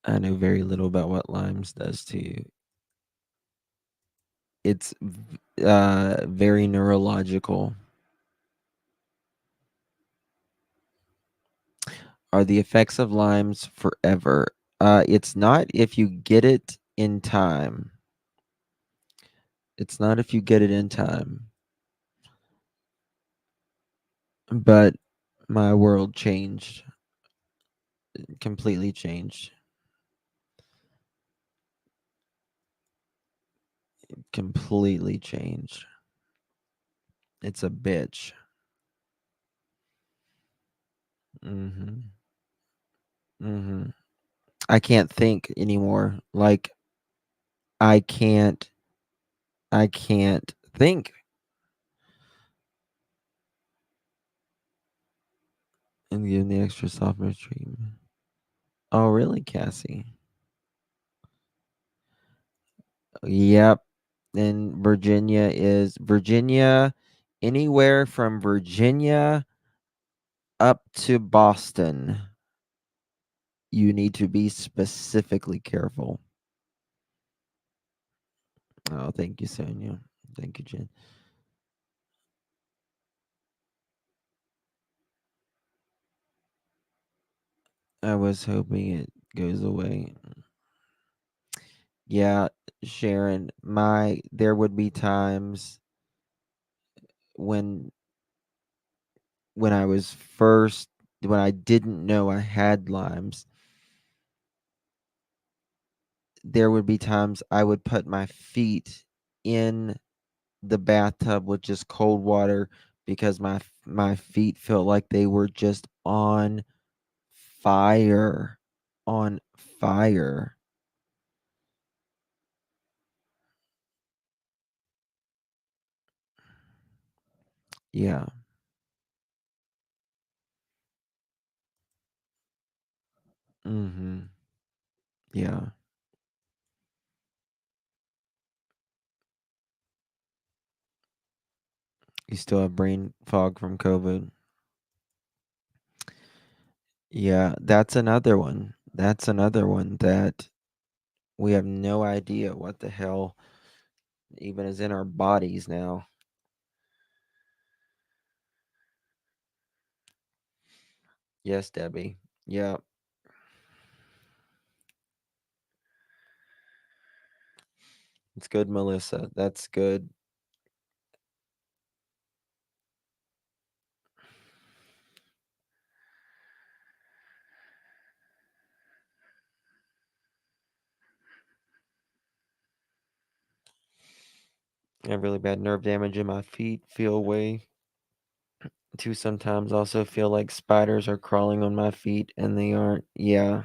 I know very little about what limes does to you. It's very neurological. Are the effects of limes forever? It's not if you get it in time. It's not if you get it in time. But my world changed, completely changed, completely changed. It's a bitch. Mhm. Mhm. I can't think anymore. Like I can't I can't think. And give the extra softness treatment. Oh, really, Cassie? Yep. And Virginia, anywhere from Virginia up to Boston. You need to be specifically careful. Oh, thank you, Sonia. Thank you, Jen. I was hoping it goes away. Yeah, Sharon, there would be times when when I was first when I didn't know I had limes, there would be times I would put my feet in the bathtub with just cold water because my feet felt like they were just on fire. On fire. Yeah. Mhm. Yeah. You still have brain fog from COVID. Yeah, that's another one. That's another one that we have no idea what the hell even is in our bodies now. Yes, Debbie. Yeah. It's good, Melissa. That's good. I have really bad nerve damage in my feet. Feel way to sometimes also feel like spiders are crawling on my feet and they aren't. Yeah.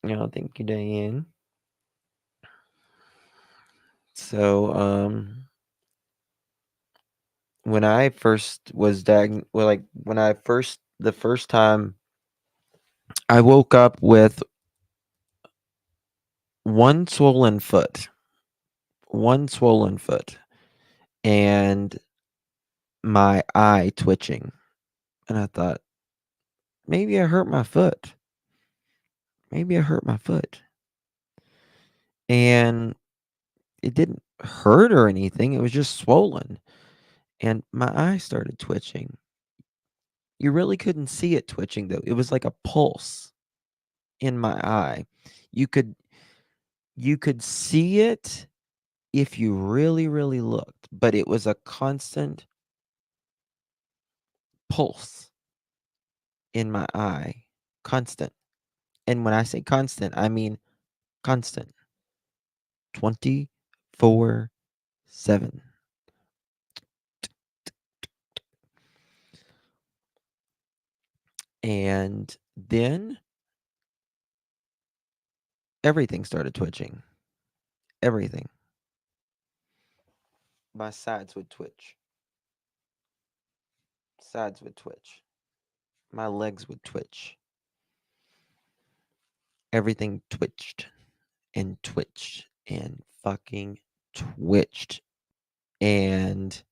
Yeah, thank you, Diane. So, when I first was diagnosed, well, like the first time I woke up with one swollen foot, one swollen foot, and my eye twitching. And I thought, maybe I hurt my foot. Maybe I hurt my foot. And it didn't hurt or anything. It was just swollen. And my eye started twitching. You really couldn't see it twitching though. It was like a pulse in my eye. You could you could see it if you really, really looked, but it was a constant pulse in my eye. Constant. And when I say constant, I mean constant. 24/7. And then everything started twitching. Everything. My sides would twitch. Sides would twitch. My legs would twitch. Everything twitched and twitched and fucking twitched. And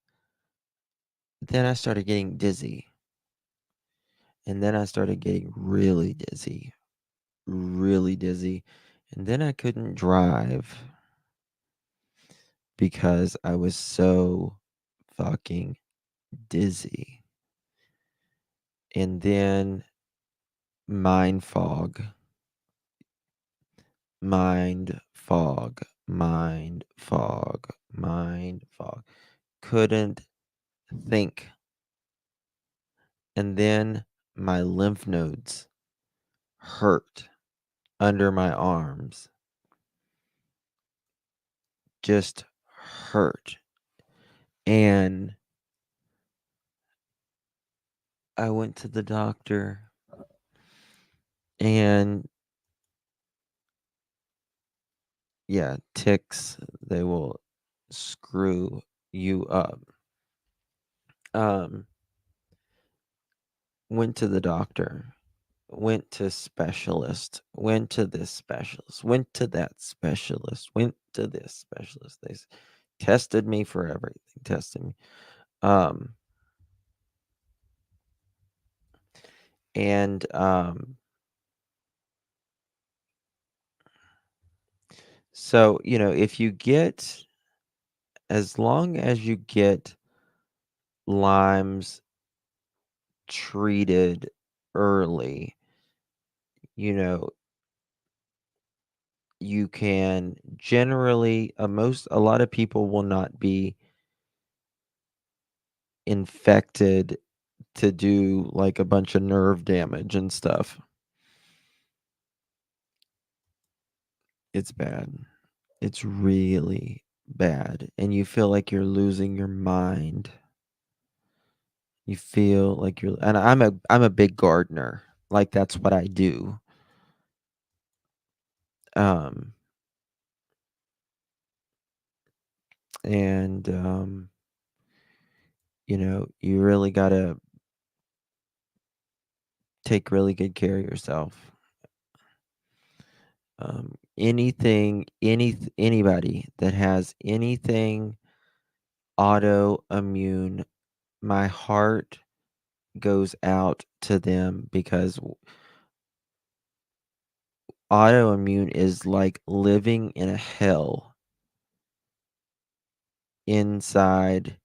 then I started getting dizzy. And then I started getting really dizzy. Really dizzy. And then I couldn't drive because I was so fucking dizzy. And then mind fog, mind fog, mind fog, mind fog. Couldn't think. And then my lymph nodes hurt under my arms. Just hurt. And I went to the doctor and yeah, ticks, they will screw you up. Um, went to the doctor, went to specialist, went to this specialist, went to that specialist, went to this specialist. Tested me for everything, tested me. Um, and so, if you get, as long as you get Lyme's treated early, you know, you can generally, a lot of people will not be infected to do like a bunch of nerve damage and stuff. It's bad. It's really bad. And you feel like you're losing your mind. You feel like and I'm a big gardener. Like that's what I do. Um and you really got to take really good care of yourself. Anybody that has anything autoimmune, my heart goes out to them because autoimmune is like living in a hell inside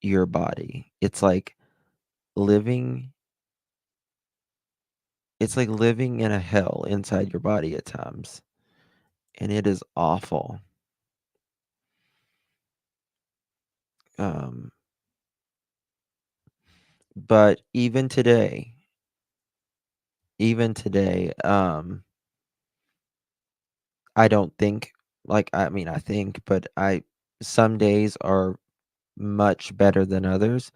your body. It's like living it's like living in a hell inside your body at times, and it is awful. Um, but even today, I don't think like I mean I think, but I some days are much better than others,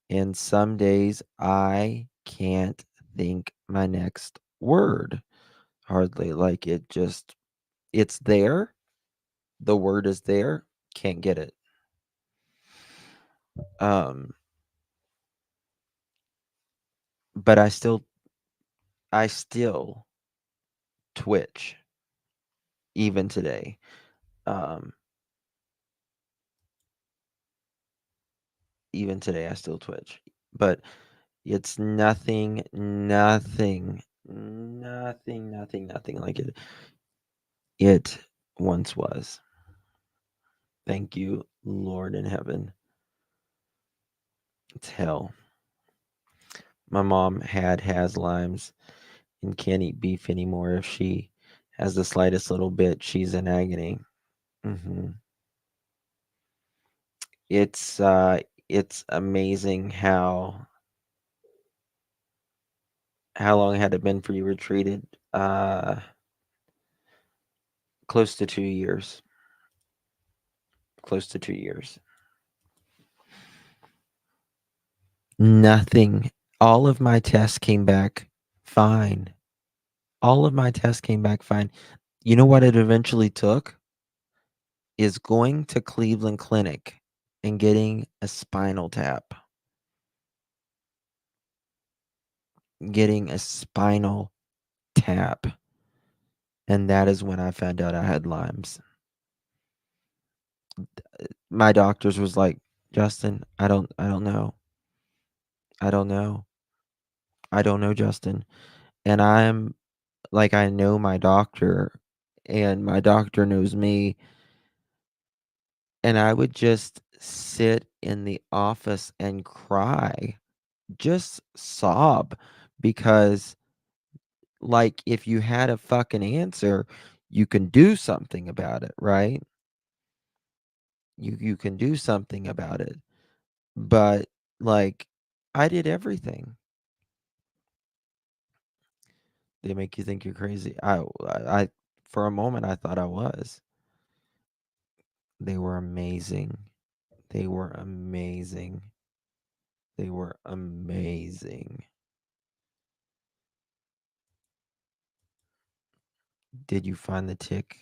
and some days I can't think my next word hardly. Like it's there, the word is there, can't get it. Um, but I still twitch even today. Um, even today I still twitch. But it's nothing like it once was. Thank you, Lord in heaven. It's hell. My mom has Lyme's and can't eat beef anymore. If she has the slightest little bit, she's in agony. hmm It's it's amazing how long had it been for you were treated? Close to 2 years. Close to 2 years. Nothing. All of my tests came back fine. All of my tests came back fine. You know what it eventually took? Is going to Cleveland Clinic and getting a spinal tap. Getting a spinal tap. And that is when I found out I had Lyme's. My doctors was like, "Justin, I don't know. I don't know. I don't know, Justin." And I'm like I know my doctor and my doctor knows me, and I would just sit in the office and cry, just sob because like if you had a fucking answer, you can do something about it, right? You can do something about it. But like I did everything. They make you think you're crazy. I for a moment I thought I was. They were amazing. They were amazing. They were amazing. Did you find the tick?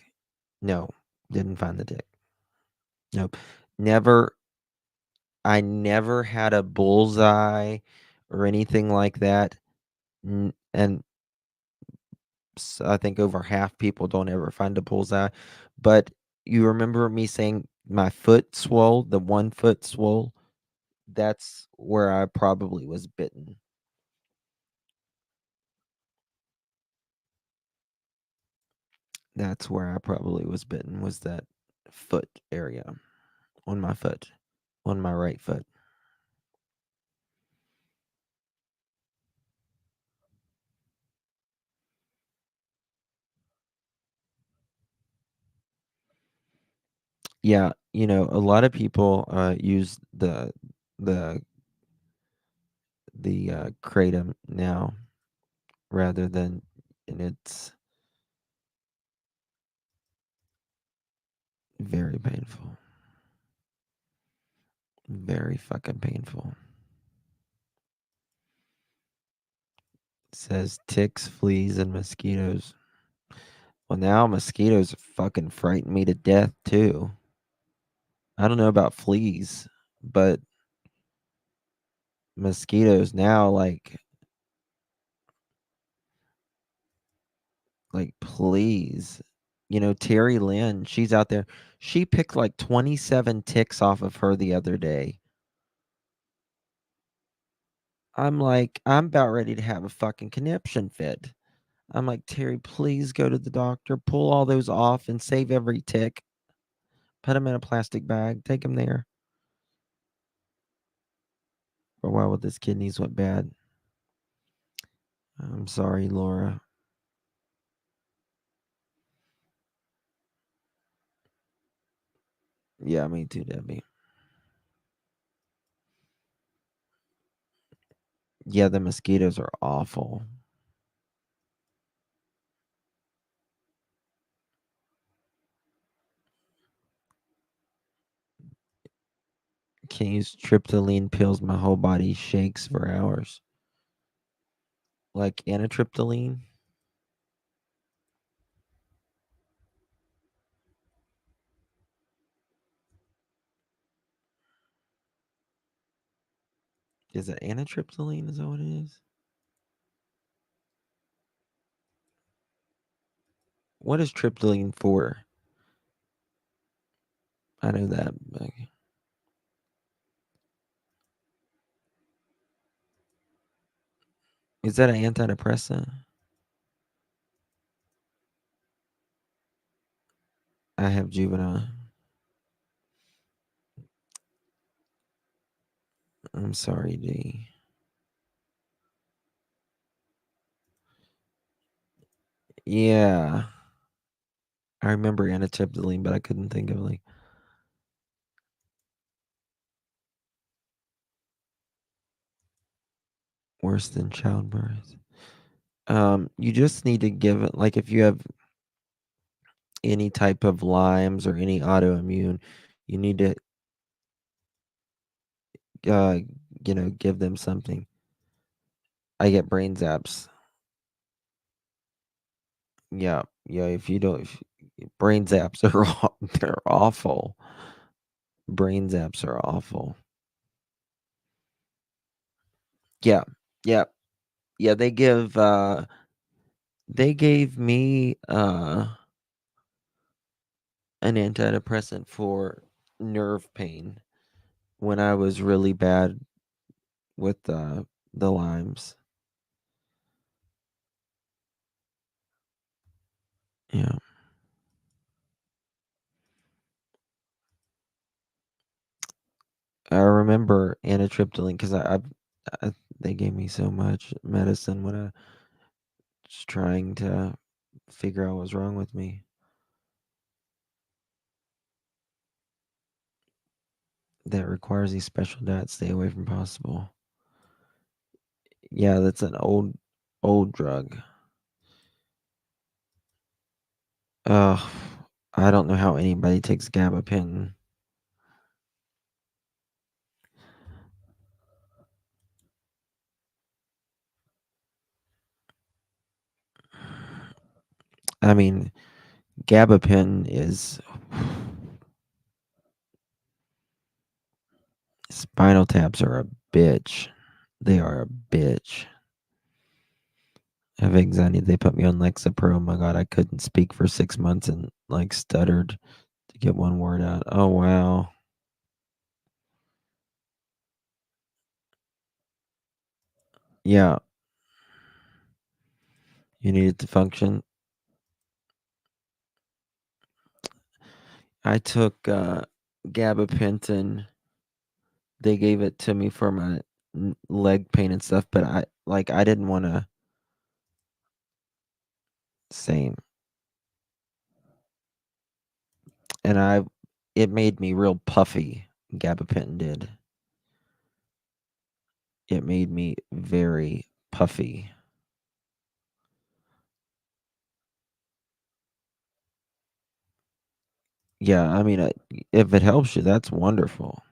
No, didn't find the tick. Nope. Never I never had a bullseye or anything like that. And I think over half people don't ever find a bullseye. But you remember me saying my foot swole, the 1 foot swole? That's where I probably was bitten. That's where I probably was bitten, was that foot area on my foot, on my right foot. Yeah, a lot of people use the kratom now rather than, and it's very painful, very fucking painful. It says ticks, fleas, and mosquitoes. Well, now mosquitoes fucking frighten me to death too. I don't know about fleas, but mosquitoes now, like please. Terry Lynn, she's out there. She picked like 27 ticks off of her the other day. I'm like, I'm about ready to have a fucking conniption fit. I'm like, Terry, please go to the doctor, pull all those off and save every tick. Put them in a plastic bag, take them there. For a while with his kidneys went bad. I'm sorry, Laura. Yeah, me too, Debbie. Yeah, the mosquitoes are awful. Can't use tryptoline pills. My whole body shakes for hours. Like anatriptyline. Is it anatriptyline? Is that what it is? What is tryptoline for? I know that. Is that an antidepressant? I have juvenile. I'm sorry, D. Yeah. I remember anatriptyline, but I couldn't think of like worse than childbirth. You just need to give it like if you have any type of Lyme's or any autoimmune, you need to uh give them something. I get brain zaps. Yeah, yeah. If you don't, brain zaps are they're awful. Brain zaps are awful. Yeah, yeah, yeah. They gave me an antidepressant for nerve pain when I was really bad with the limes. Yeah, I remember anatriptyline because they gave me so much medicine when I was trying to figure out what's wrong with me. That requires these special diets. Stay away from possible. Yeah, that's an old drug. Uh, I don't know how anybody takes gabapentin. I mean, gabapentin is spinal taps are a bitch. They are a bitch. I have anxiety. They put me on Lexapro. Oh my god, I couldn't speak for 6 months and like stuttered to get one word out. Oh wow. Yeah, you needed to function. I took gabapentin. They gave it to me for my leg pain and stuff, but I didn't want to. Same, and it made me real puffy. Gabapentin did. It made me very puffy. Yeah, I mean, if it helps you, that's wonderful.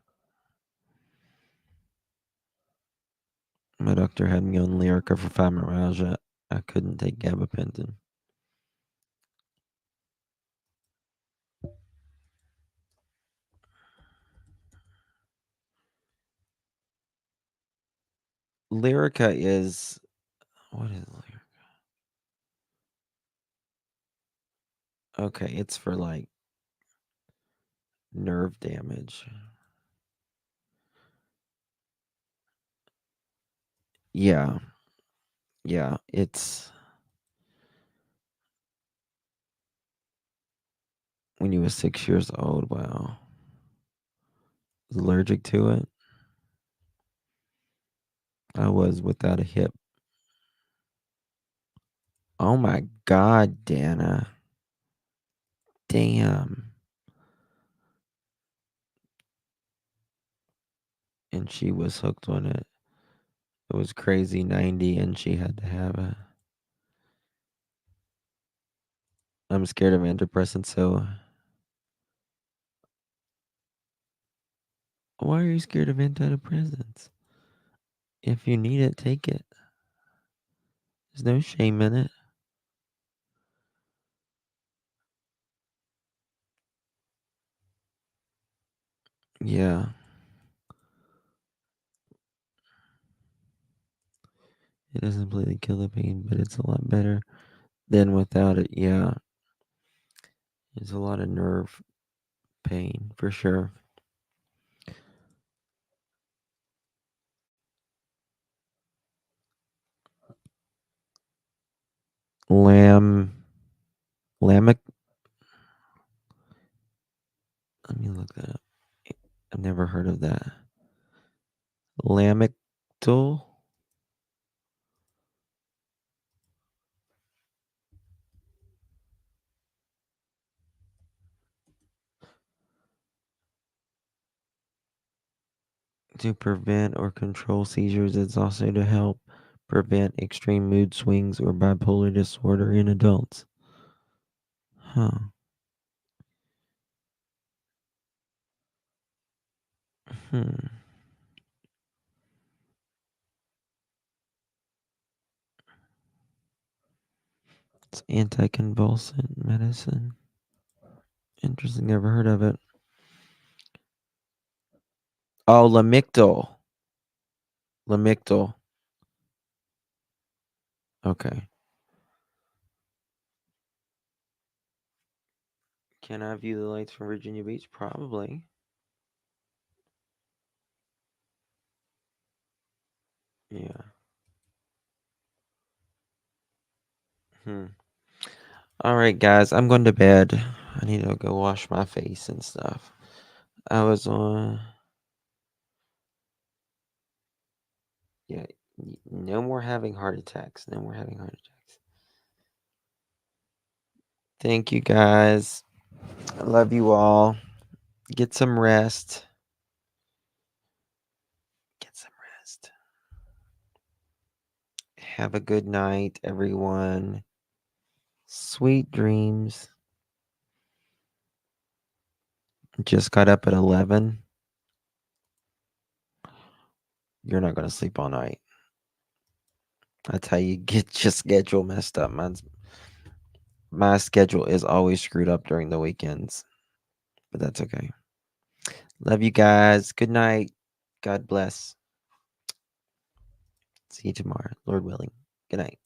My doctor had me on Lyrica for fibromyalgia. I couldn't take gabapentin. Lyrica is what is Lyrica? Okay, it's for like nerve damage. Yeah, yeah, it's when you was 6 years old. Wow, was allergic to it. I was without a hip. Oh my God, Dana. Damn. And she was hooked on it. It was crazy 90 and she had to have it. I'm scared of antidepressants, so why are you scared of antidepressants? If you need it, take it. There's no shame in it. Yeah. It doesn't completely kill the pain, but it's a lot better than without it. Yeah. There's a lot of nerve pain for sure. Lamic. Let me look that up. I've never heard of that. Lamictal to prevent or control seizures. It's also to help prevent extreme mood swings or bipolar disorder in adults. Huh. Hmm. It's anticonvulsant medicine. Interesting. Never heard of it. Oh, Lamictal. Lamictal. Okay. Can I view the lights from Virginia Beach? Probably. Yeah. Hmm. All right, guys. I'm going to bed. I need to go wash my face and stuff. I was on. Yeah. No more having heart attacks. No more having heart attacks. Thank you, guys. I love you all. Get some rest. Get some rest. Have a good night, everyone. Sweet dreams. Just got up at 11. You're not going to sleep all night. That's how you get your schedule messed up. My schedule is always screwed up during the weekends, but that's okay. Love you guys. Good night. God bless. See you tomorrow, Lord willing. Good night.